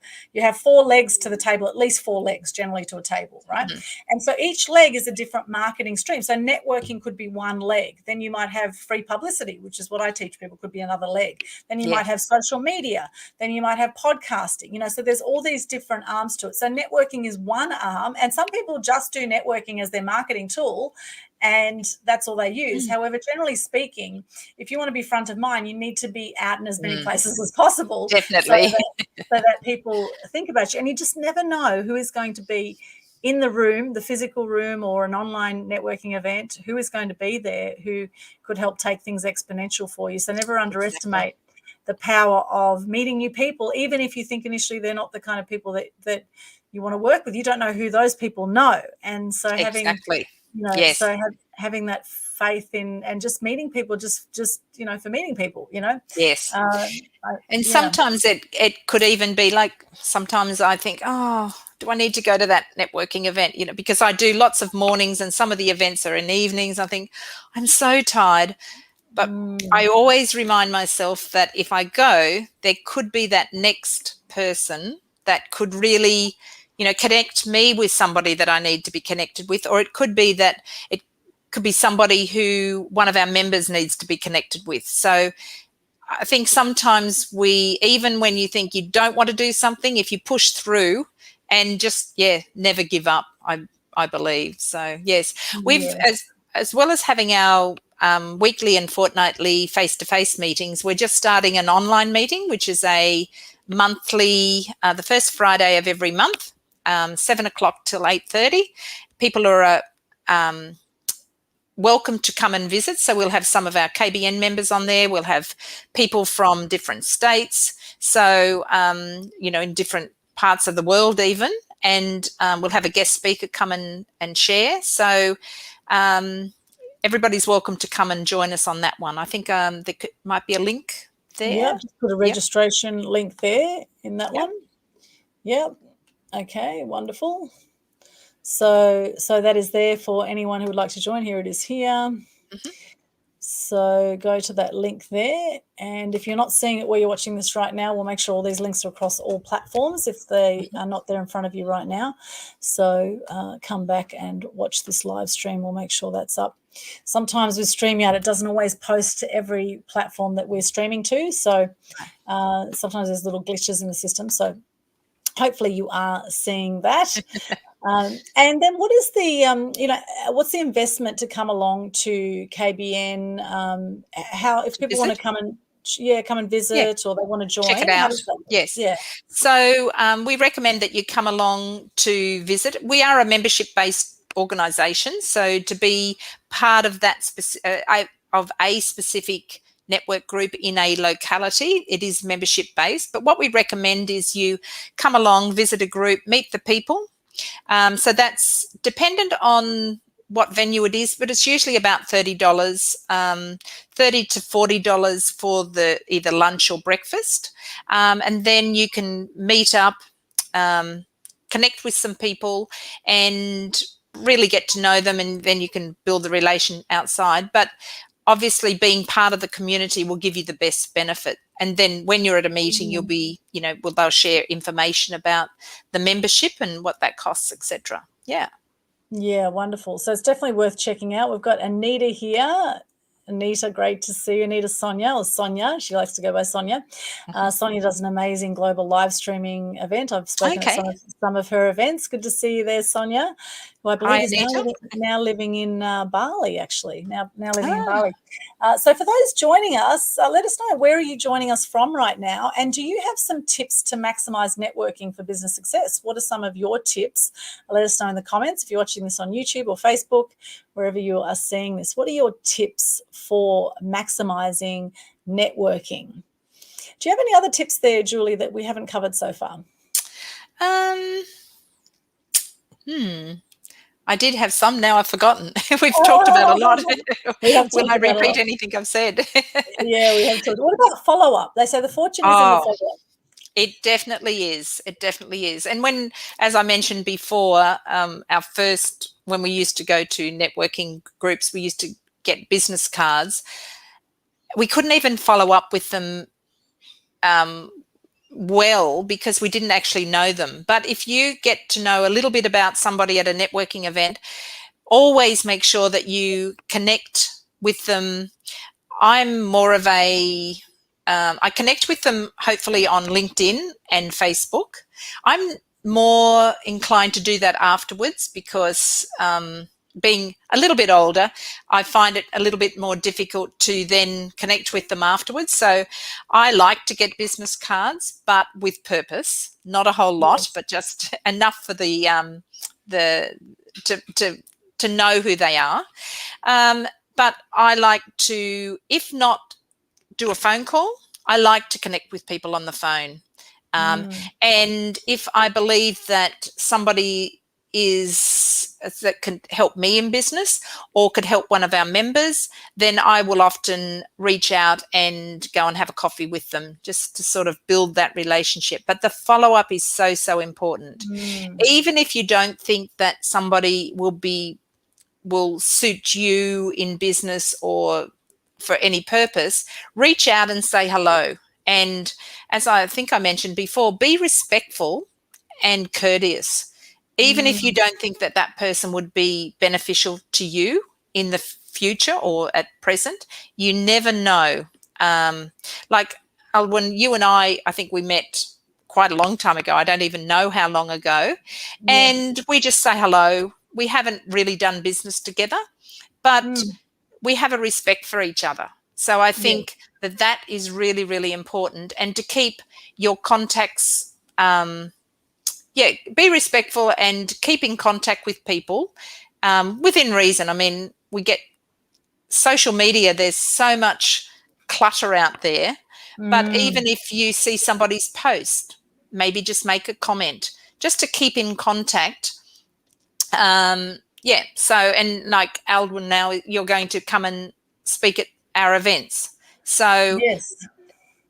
4 legs to the table, at least 4 legs generally to a table, right? And so each leg is a different marketing stream. So networking could be one leg. Then you might have free publicity, which is what I teach people, could be another leg. Then you might have social media. Then you might have podcasting, so there's all these different arms to it. So networking is one arm, and some people just do networking as their marketing tool, and that's all they use. However, generally speaking, if you want to be front of mind, you need to be out in as many places as possible. Definitely. So that people think about you. And you just never know who is going to be in the room, the physical room, or an online networking event, who is going to be there, who could help take things exponential for you. So never underestimate the power of meeting new people, even if you think initially they're not the kind of people that you want to work with. You don't know who those people know. And so having that faith in, and just meeting people, just for meeting people, Yes. And sometimes it could even be like, sometimes I think, oh, do I need to go to that networking event? Because I do lots of mornings and some of the events are in evenings. I think I'm so tired. But I always remind myself that if I go, there could be that next person that could really, connect me with somebody that I need to be connected with, or it could be that it could be somebody who one of our members needs to be connected with. So I think sometimes even when you think you don't want to do something, if you push through and just, never give up, I believe. So, yes, we've, as well as having our weekly and fortnightly face-to-face meetings. We're just starting an online meeting, which is a monthly, the first Friday of every month, 7 o'clock till 8:30. People are welcome to come and visit. So we'll have some of our KBN members on there. We'll have people from different states. So, in different parts of the world even. And we'll have a guest speaker come and share. So everybody's welcome to come and join us on that one. I think there might be a link there. Yeah, just put a registration link there in that one. Yep. Okay, wonderful. So that is there for anyone who would like to join. Here it is here. Mm-hmm. So go to that link there. And if you're not seeing it where you're watching this right now, we'll make sure all these links are across all platforms if they are not there in front of you right now. So come back and watch this live stream. We'll make sure that's up. Sometimes with StreamYard, it doesn't always post to every platform that we're streaming to. So sometimes there's little glitches in the system. So hopefully you are seeing that. And then what is the, what's the investment to come along to KBN? How, if people want to come and visit or they want to join? Check it out. Yes. Yeah. So we recommend that you come along to visit. We are a membership-based organisation, so to be part of that of a specific network group in a locality, it is membership based. But what we recommend is you come along, visit a group, meet the people. So that's dependent on what venue it is, but it's usually about $30, $30 to $40 for the either lunch or breakfast. And then you can meet up, connect with some people and really get to know them, and then you can build the relation outside. But obviously being part of the community will give you the best benefit. And then when you're at a meeting, you'll be, they'll share information about the membership and what that costs, etc. Yeah. Yeah, wonderful. So it's definitely worth checking out. We've got Anita here. Anita, great to see you. Anita Sonia, she likes to go by Sonia. Sonia does an amazing global live streaming event. I've spoken at some of her events. Good to see you there, Sonia, who I believe is now living in Bali, actually, now living in Bali. So for those joining us, let us know, where are you joining us from right now? And do you have some tips to maximize networking for business success? What are some of your tips? Let us know in the comments if you're watching this on YouTube or Facebook, wherever you are seeing this. What are your tips for maximizing networking? Do you have any other tips there, Julie, that we haven't covered so far? I did have some, now I've forgotten. We've talked about a lot. Will I repeat anything I've said? Yeah, we have talked. What about follow-up? They say the fortune is in the follow-up. It definitely is. It definitely is. And when, as I mentioned before, when we used to go to networking groups, we used to get business cards. We couldn't even follow up with them well, because we didn't actually know them. But if you get to know a little bit about somebody at a networking event, always make sure that you connect with them. I'm more of I connect with them hopefully on LinkedIn and Facebook. I'm more inclined to do that afterwards because being a little bit older, I find it a little bit more difficult to then connect with them afterwards. So I like to get business cards, but with purpose, not a whole lot, but just enough for to know who they are. But I like to, if not do a phone call, I like to connect with people on the phone. And if I believe that somebody that can help me in business or could help one of our members, then I will often reach out and go and have a coffee with them just to sort of build that relationship. But the follow-up is so, so important. Even if you don't think that somebody will suit you in business or for any purpose, reach out and say hello. And as I think I mentioned before, be respectful and courteous. Even if you don't think that that person would be beneficial to you in the future or at present, you never know. Like when you and I think we met quite a long time ago. I don't even know how long ago. And we just say hello. We haven't really done business together, but we have a respect for each other. So I think that is really, really important. And to keep your contacts, be respectful and keep in contact with people within reason. I mean, we get social media, there's so much clutter out there. But even if you see somebody's post, maybe just make a comment just to keep in contact. So, and like Aldwyn, now you're going to come and speak at our events. So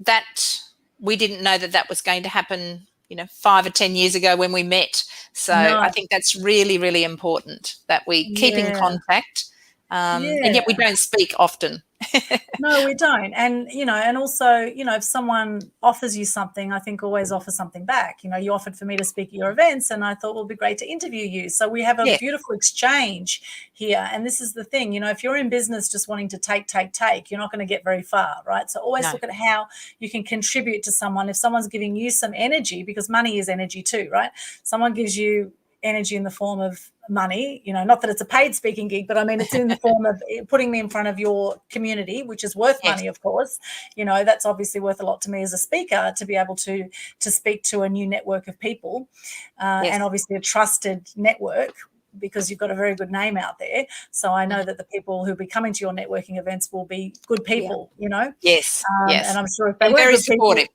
that we didn't know that was going to happen, 5 or 10 years ago when we met. So I think that's really, really important that we keep in contact. And yet we don't speak often. No, we don't. And, and also, if someone offers you something, I think always offer something back. You offered for me to speak at your events and I thought, well, it'd be great to interview you. So we have a beautiful exchange here. And this is the thing, if you're in business just wanting to take, you're not going to get very far, right? So always look at how you can contribute to someone. If someone's giving you some energy, because money is energy too, right? Someone gives you energy in the form of money, not that it's a paid speaking gig, but I mean it's in the form of putting me in front of your community, which is worth money, of course. That's obviously worth a lot to me as a speaker, to be able to speak to a new network of people, and obviously a trusted network, because you've got a very good name out there. So I know that the people who'll be coming to your networking events will be good people, Yes. And I'm sure if they were very good supportive. People,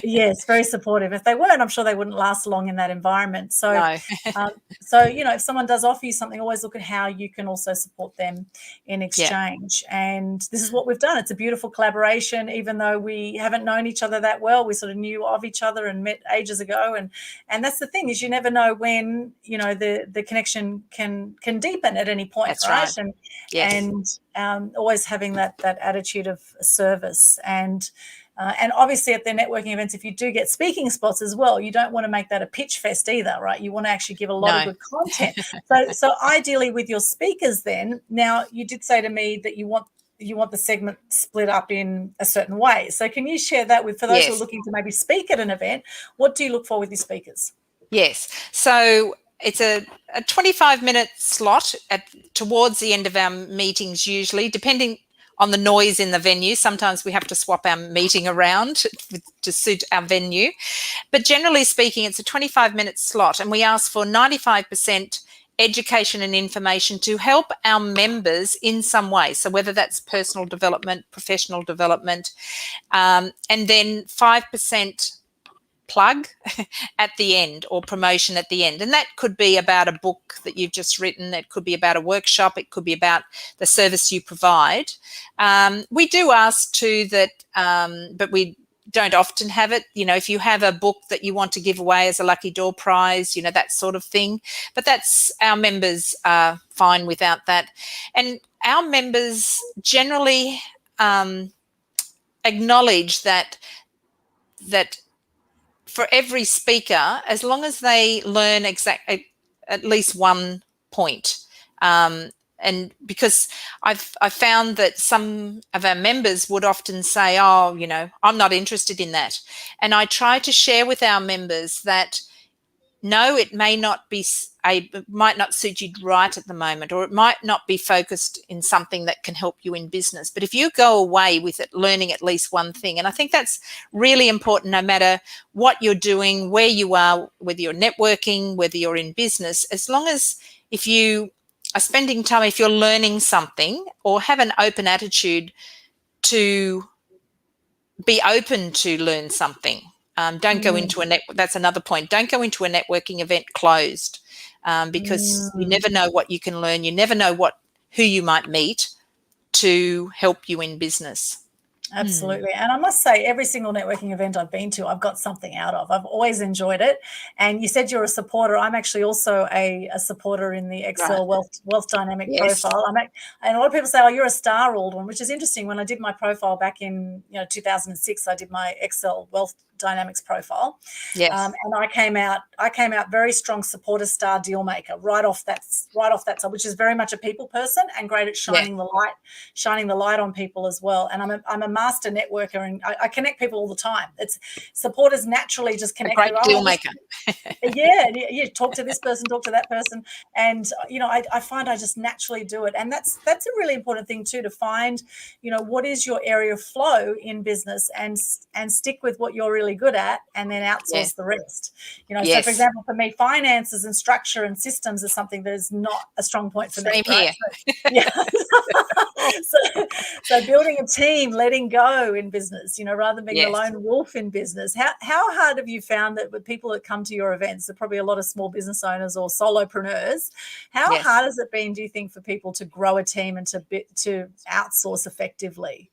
yes, very supportive. If they weren't, I'm sure they wouldn't last long in that environment. So, if someone does offer you something, always look at how you can also support them in exchange. And this is what we've done. It's a beautiful collaboration, even though we haven't known each other that well. We sort of knew of each other and met ages ago. And that's the thing, is you never know when, the connection can deepen at any point, right? And always having that attitude of service. And obviously at their networking events, if you do get speaking spots as well, you don't want to make that a pitch fest either, right? You want to actually give a lot of good content. So ideally with your speakers then, now you did say to me that you want the segment split up in a certain way. So can you share that for those who are looking to maybe speak at an event? What do you look for with your speakers? Yes. So it's a 25-minute slot towards the end of our meetings, usually, depending on the noise in the venue. Sometimes we have to swap our meeting around to suit our venue. But generally speaking, it's a 25-minute slot, and we ask for 95% education and information to help our members in some way. So whether that's personal development, professional development, and then 5% plug at the end, or promotion at the end. And that could be about a book that you've just written. It could be about a workshop. It could be about the service you provide. We do ask too that, but we don't often have it, if you have a book that you want to give away as a lucky door prize, that sort of thing. But that's, our members are fine without that. And our members generally acknowledge that for every speaker, as long as they learn at least one point, and because I've found that some of our members would often say, oh, I'm not interested in that. And I try to share with our members that, no, it might not suit you right at the moment, or it might not be focused in something that can help you in business. But if you go away with it learning at least one thing, and I think that's really important, no matter what you're doing, where you are, whether you're networking, whether you're in business, as long as if you are spending time, if you're learning something, or have an open attitude to be open to learn something. Don't go into that's another point. Don't go into a networking event closed, because you never know what you can learn. You never know who you might meet to help you in business. Absolutely. And I must say, every single networking event I've been to, I've got something out of. I've always enjoyed it. And you said you're a supporter. I'm actually also a supporter in the Excel Wealth Dynamic profile. And a lot of people say, oh, you're a star, Aldwyn, which is interesting. When I did my profile back in 2006, I did my Excel Wealth Dynamics profile. Yes. And I came out very strong supporter star deal maker right off that side, which is very much a people person and great at shining the light on people as well. And I'm a master networker, and I connect people all the time. It's supporters naturally just connect. A great deal maker. Yeah, you talk to this person, talk to that person, and I find I just naturally do it, and that's a really important thing too, to find what is your area of flow in business, and stick with what you're really good at, and then outsource the rest. So for example, for me, finances and structure and systems is something that is not a strong point for me. Same here. Yeah. So building a team, letting go in business, rather than being the lone wolf in business. How hard have you found that with people that come to your events? There are probably a lot of small business owners or solopreneurs. How hard has it been, do you think, for people to grow a team and to outsource effectively?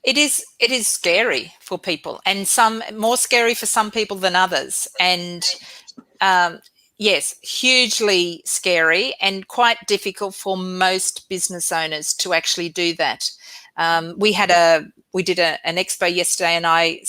It is scary for people, and some more scary for some people than others. And yes, hugely scary and quite difficult for most business owners to actually do that. We did an expo yesterday, and I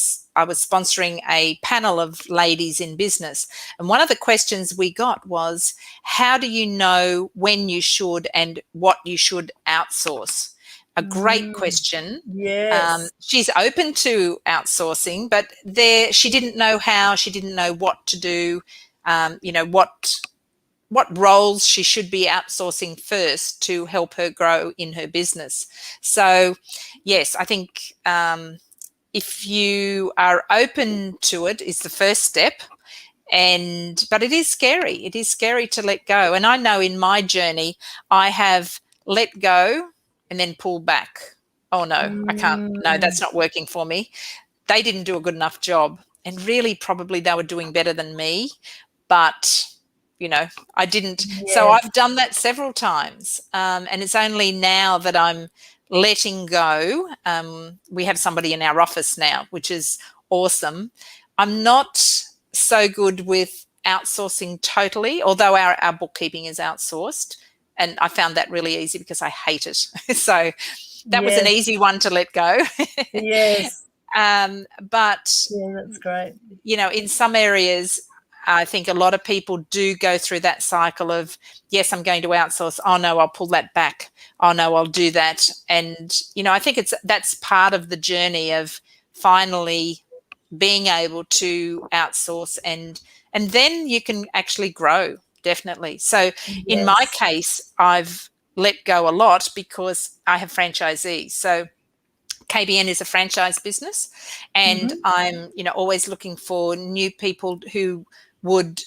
was sponsoring a panel of ladies in business. And one of the questions we got was, how do you know when you should and what you should outsource? A great question. Yes. She's open to outsourcing, but she didn't know how, she didn't know what to do, what roles she should be outsourcing first to help her grow in her business. So, yes, I think if you are open to it is the first step. But it is scary. It is scary to let go. And I know in my journey, I have let go and then pull back. Oh, no, I can't. No, that's not working for me. They didn't do a good enough job. And really, probably they were doing better than me. But, I didn't. Yes. So I've done that several times. And it's only now that I'm letting go. We have somebody in our office now, which is awesome. I'm not so good with outsourcing totally, although our bookkeeping is outsourced. And I found that really easy because I hate it. So that was an easy one to let go. Yes. But that's great. In some areas, I think a lot of people do go through that cycle of, yes, I'm going to outsource. Oh no, I'll pull that back. Oh no, I'll do that. And, I think that's part of the journey of finally being able to outsource, and then you can actually grow. Definitely. So in my case, I've let go a lot because I have franchisees. So Kbn is a franchise business, and I'm, always looking for new people who would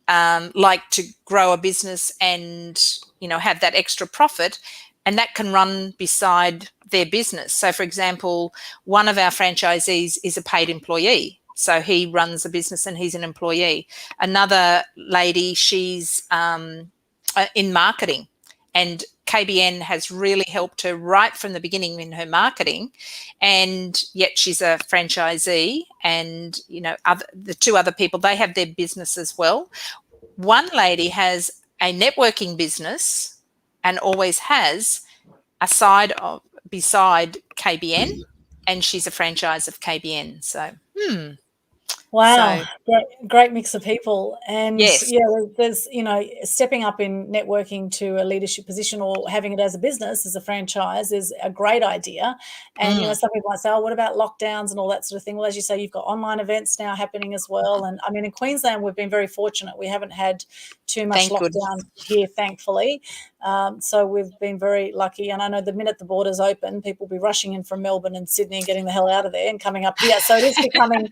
like to grow a business and, have that extra profit, and that can run beside their business. So, for example, one of our franchisees is a paid employee. So he runs a business and he's an employee. Another lady, she's in marketing, and Kbn has really helped her right from the beginning in her marketing, and yet she's a franchisee. And, the two other people, they have their business as well. One lady has a networking business and always has beside Kbn, and she's a franchise of Kbn. So, Wow, great mix of people. And yes. There's, stepping up in networking to a leadership position or having it as a business, as a franchise, is a great idea. And, some people might say, oh, what about lockdowns and all that sort of thing? Well, as you say, you've got online events now happening as well. And I mean, in Queensland, we've been very fortunate. We haven't had too much lockdown here, thankfully. So we've been very lucky. And I know the minute the borders open, people will be rushing in from Melbourne and Sydney and getting the hell out of there and coming up here. So it is becoming,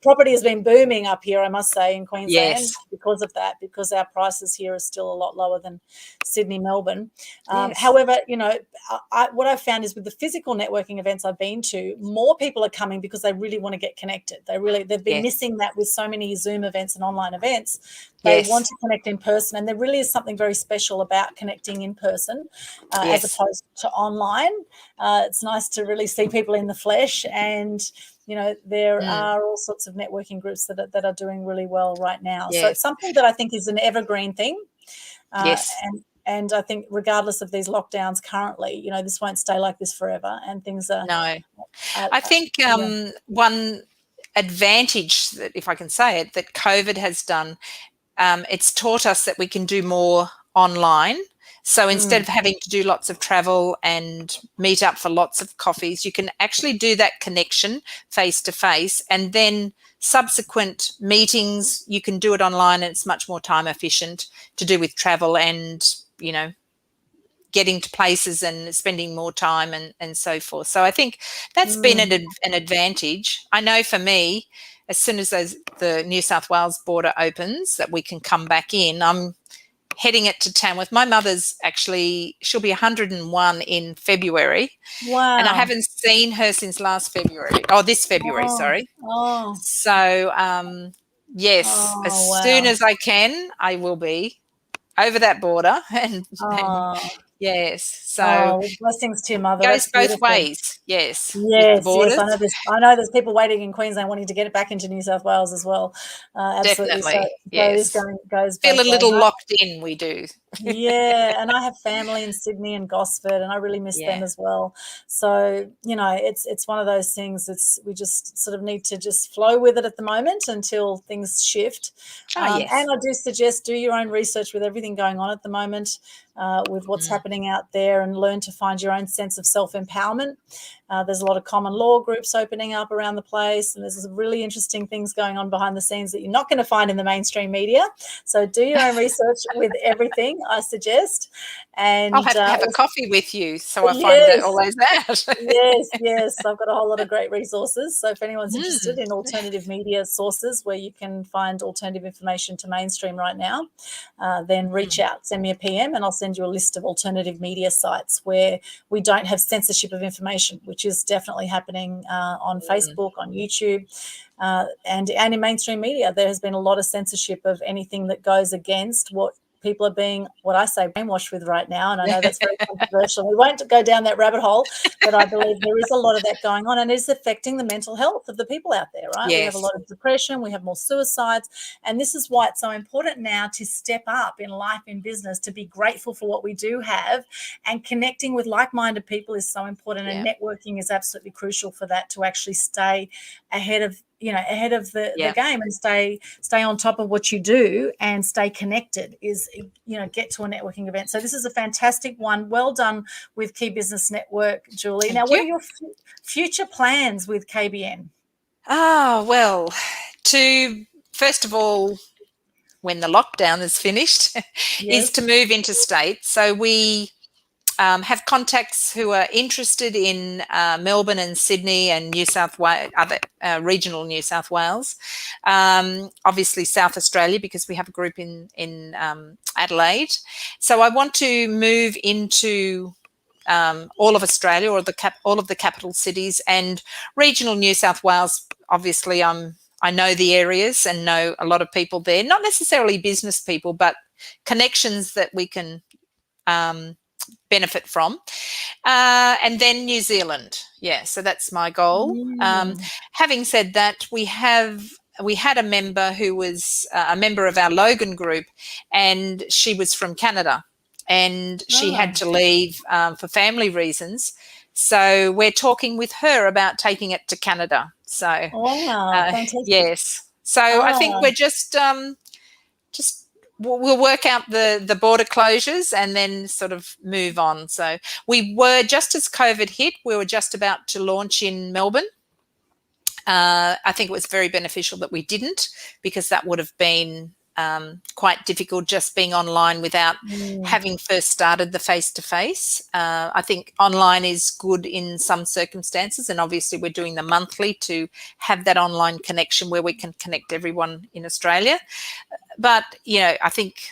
property has been booming up here, I must say, in Queensland because of that, because our prices here are still a lot lower than Sydney, Melbourne. However, what I've found is with the physical networking events I've been to, more people are coming because they really want to get connected. They've been missing that with so many Zoom events and online events. They want to connect in person, and there really is something very special about connecting in person as opposed to online. It's nice to really see people in the flesh, and there are all sorts of networking groups that are doing really well right now. So it's something that I think is an evergreen thing. And I think regardless of these lockdowns currently, this won't stay like this forever, and things are. No, I think one advantage, that, if I can say it, that COVID has done, it's taught us that we can do more online. So instead of having to do lots of travel and meet up for lots of coffees, you can actually do that connection face to face, and then subsequent meetings, you can do it online, and it's much more time efficient to do with travel and, you know, getting to places and spending more time and so forth. So I think that's been an advantage. I know for me, as soon as the New South Wales border opens, that we can come back in, I'm heading it to Tamworth. My mother's actually, she'll be 101 in February. Wow. And I haven't seen her since last February. Oh, this February, sorry. Oh. So, yes, as soon as I can, I will be over that border. And yes, so blessings to your mother. Goes That's both beautiful. ways. Yes, Yes, yes. I know there's people waiting in Queensland wanting to get it back into New South Wales as well. Absolutely. Definitely. So Yes. it goes Feel a both little ways. locked in. We do. Yeah, and I have family in Sydney and Gosford, and I really miss them as well. So, you know, it's one of those things. We just sort of need to just flow with it at the moment until things shift. Yes. And I do suggest do your own research with everything going on at the moment, with what's happening out there, and learn to find your own sense of self-empowerment. There's a lot of common law groups opening up around the place, and there's some really interesting things going on behind the scenes that you're not going to find in the mainstream media. So do your own research with everything, I suggest. And I'll have to have a coffee with you, so I find that always out. Yes. I've got a whole lot of great resources. So if anyone's interested in alternative media sources where you can find alternative information to mainstream right now, then reach out, send me a PM, and I'll send you a list of alternative media sites where we don't have censorship of information, which is definitely happening on Facebook, on YouTube, and in mainstream media. There has been a lot of censorship of anything that goes against what people are being, what I say, brainwashed with right now. And I know that's very controversial. We won't go down that rabbit hole, but I believe there is a lot of that going on, and it's affecting the mental health of the people out there, right? Yes. We have a lot of depression, we have more suicides, and this is why it's so important now to step up in life, in business, to be grateful for what we do have, and connecting with like-minded people is so important, and networking is absolutely crucial for that, to actually stay ahead of the game, and stay on top of what you do and stay connected, is, get to a networking event. So this is a fantastic one. Well done with Key Business Network, Julie. Now, what are your future plans with KBN? Well, first of all, when the lockdown is finished, is to move interstate. So we have contacts who are interested in Melbourne and Sydney and New South Wales, other regional New South Wales, obviously South Australia, because we have a group in Adelaide. So I want to move into all of Australia, or all of the capital cities, and regional New South Wales. Obviously, I know the areas and know a lot of people there, not necessarily business people, but connections that we can benefit from, and then New Zealand. So that's my goal. Having said that, we had a member who was a member of our Logan group, and she was from Canada, and she had to leave for family reasons. So we're talking with her about taking it to Canada. So fantastic. Yes. So I think we're just we'll work out the border closures and then sort of move on. So we were, just as COVID hit, we were just about to launch in Melbourne. I think it was very beneficial that we didn't, because that would have been quite difficult, just being online without having first started the face-to-face. I think online is good in some circumstances, and obviously we're doing the monthly to have that online connection where we can connect everyone in Australia. But, I think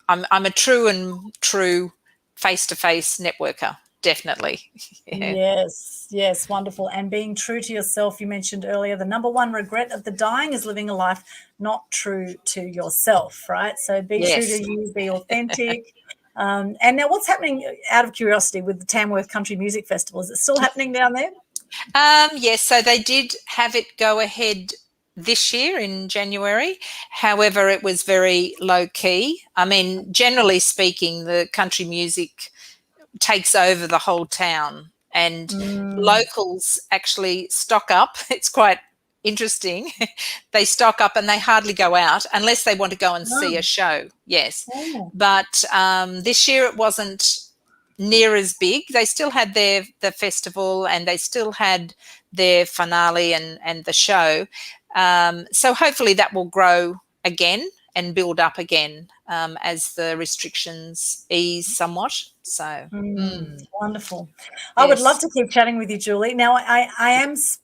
I'm a true face-to-face networker, definitely. Yes, wonderful. And being true to yourself, you mentioned earlier, the number one regret of the dying is living a life not true to yourself, right? So be true to you, be authentic. And now, what's happening, out of curiosity, with the Tamworth Country Music Festival? Is it still happening down there? Yes, so they did have it go ahead this year in January. However, it was very low key. I mean, generally speaking, the country music takes over the whole town, and locals actually stock up. It's quite interesting. They stock up and they hardly go out unless they want to go and see Oh, a show. Yes. oh. But this year it wasn't near as big. They still had the festival and they still had their finale and the show. So hopefully that will grow again and build up again as the restrictions ease somewhat. So Wonderful. I would love yes. to keep chatting with you, Julie. Now,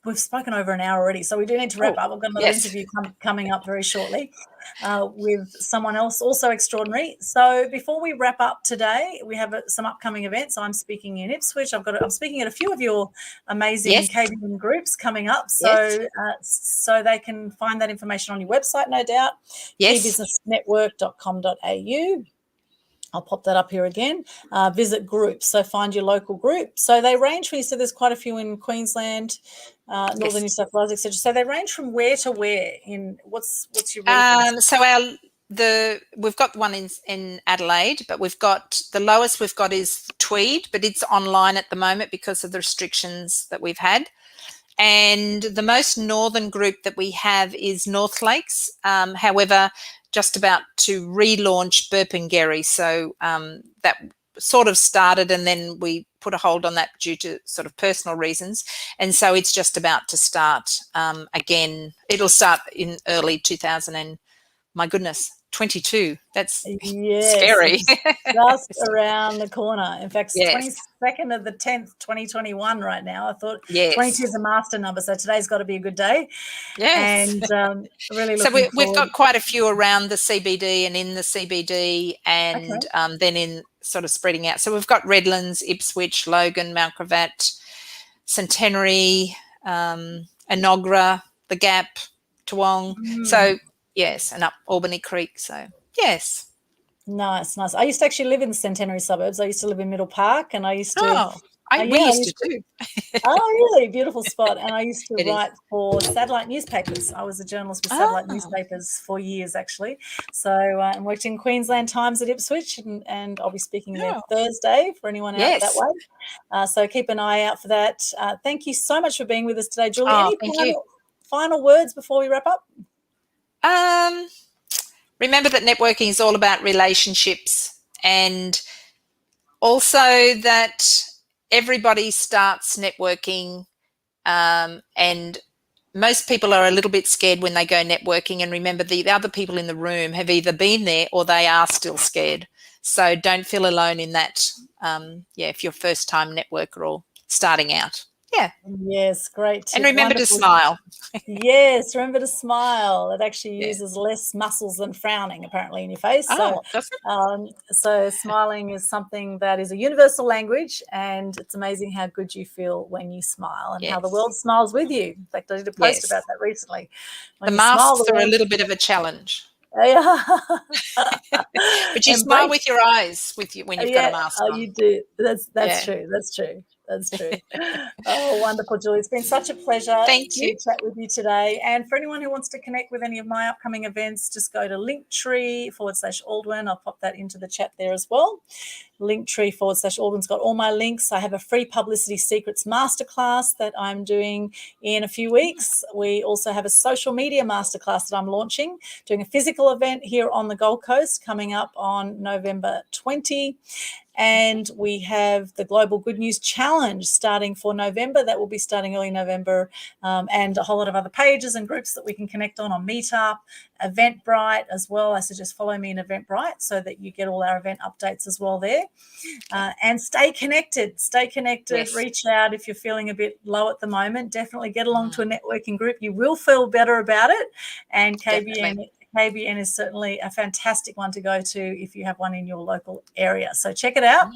we've spoken over an hour already, so we do need to wrap up. I've got another Yes. interview coming up very shortly with someone else also extraordinary. So before we wrap up today, we have some upcoming events. I'm speaking in Ipswich. I'm speaking at a few of your amazing Yes. Kbn groups coming up. Yes. So they can find that information on your website, no doubt, Yes. keybusinessnetwork.com.au. I'll pop that up here again. Visit groups, so find your local group. So they range from, so there's quite a few in Queensland, Northern New South Wales, etc. So they range from where to where in what's your regions? So we've got one in Adelaide, but we've got the lowest we've got is Tweed, but it's online at the moment because of the restrictions that we've had. And the most northern group that we have is North Lakes. However, just about to relaunch Burpengary. So that sort of started and then we put a hold on that due to sort of personal reasons. And so it's just about to start again. It'll start in early 22. That's scary. Just around the corner. In fact, Yes. 22nd of the 10th, 2021 right now. I thought Yes. 22 is a master number, so today's got to be a good day. Yes. And really so looking we've got quite a few around the CBD and in the CBD and then in sort of spreading out. So we've got Redlands, Ipswich, Logan, Mount Gravatt, Centenary, Enoggera, The Gap, Toowong. So yes, and up Albany Creek. So yes. Nice. I used to actually live in the Centenary suburbs. I used to live in Middle Park, and I used to. We used to too. Oh, really? Beautiful spot. And I used to write for satellite newspapers. I was a journalist with satellite newspapers for years, actually. So I worked in Queensland Times at Ipswich, and I'll be speaking there Thursday for anyone out that way. So keep an eye out for that. Thank you so much for being with us today, Julie. Any final words before we wrap up? Remember that networking is all about relationships, and also that everybody starts networking, and most people are a little bit scared when they go networking, and remember the other people in the room have either been there or they are still scared. So don't feel alone in that, if you're a first-time networker or starting out. Yeah. Yes, great. And remember to smile. Yes, remember to smile. It actually uses less muscles than frowning, apparently, in your face. So smiling is something that is a universal language, and it's amazing how good you feel when you smile and how the world smiles with you. In fact, I did a post about that recently. The masks are a little bit of a challenge. But you smile with your eyes when you've got a mask on. You do. That's true. That's true. That's true. Oh, wonderful, Julie. It's been such a pleasure to chat with you today. And for anyone who wants to connect with any of my upcoming events, just go to Linktree/Aldwyn. I'll pop that into the chat there as well. Linktree/Aldwyn's got all my links. I have a free Publicity Secrets Masterclass that I'm doing in a few weeks. We also have a social media masterclass that I'm launching, doing a physical event here on the Gold Coast coming up on November 20. And we have the Global Good News Challenge starting for November. That will be starting early November, and a whole lot of other pages and groups that we can connect on Meetup, Eventbrite as well. I suggest follow me in Eventbrite so that you get all our event updates as well there. And stay connected. Reach out if you're feeling a bit low at the moment. Definitely get along to a networking group. You will feel better about it. And KBN is certainly a fantastic one to go to if you have one in your local area. So check it out.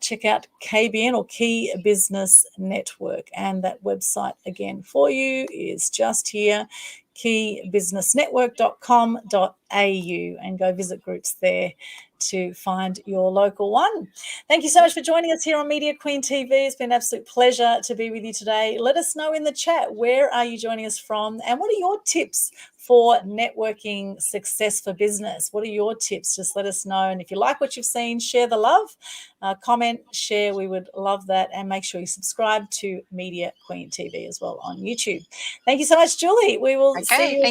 Check out KBN or Key Business Network. And that website again for you is just here, keybusinessnetwork.com.au, and go visit groups there to find your local one. Thank you so much for joining us here on Media Queen TV. It's been an absolute pleasure to be with you today. Let us know in the chat, where are you joining us from, and what are your tips for networking success for business? What are your tips? Just let us know. And if you like what you've seen, share the love, comment, share. We would love that. And make sure you subscribe to Media Queen TV as well on YouTube. Thank you so much, Julie. We will see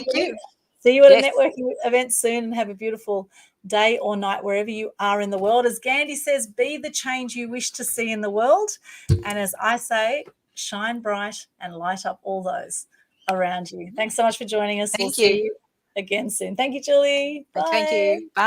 you at a networking event soon, and have a beautiful day or night wherever you are in the world. As Gandhi says, be the change you wish to see in the world. And as I say, shine bright and light up all those around you. Thanks so much for joining us. We'll see you again soon. Thank you, Julie. Bye. Thank you. Bye.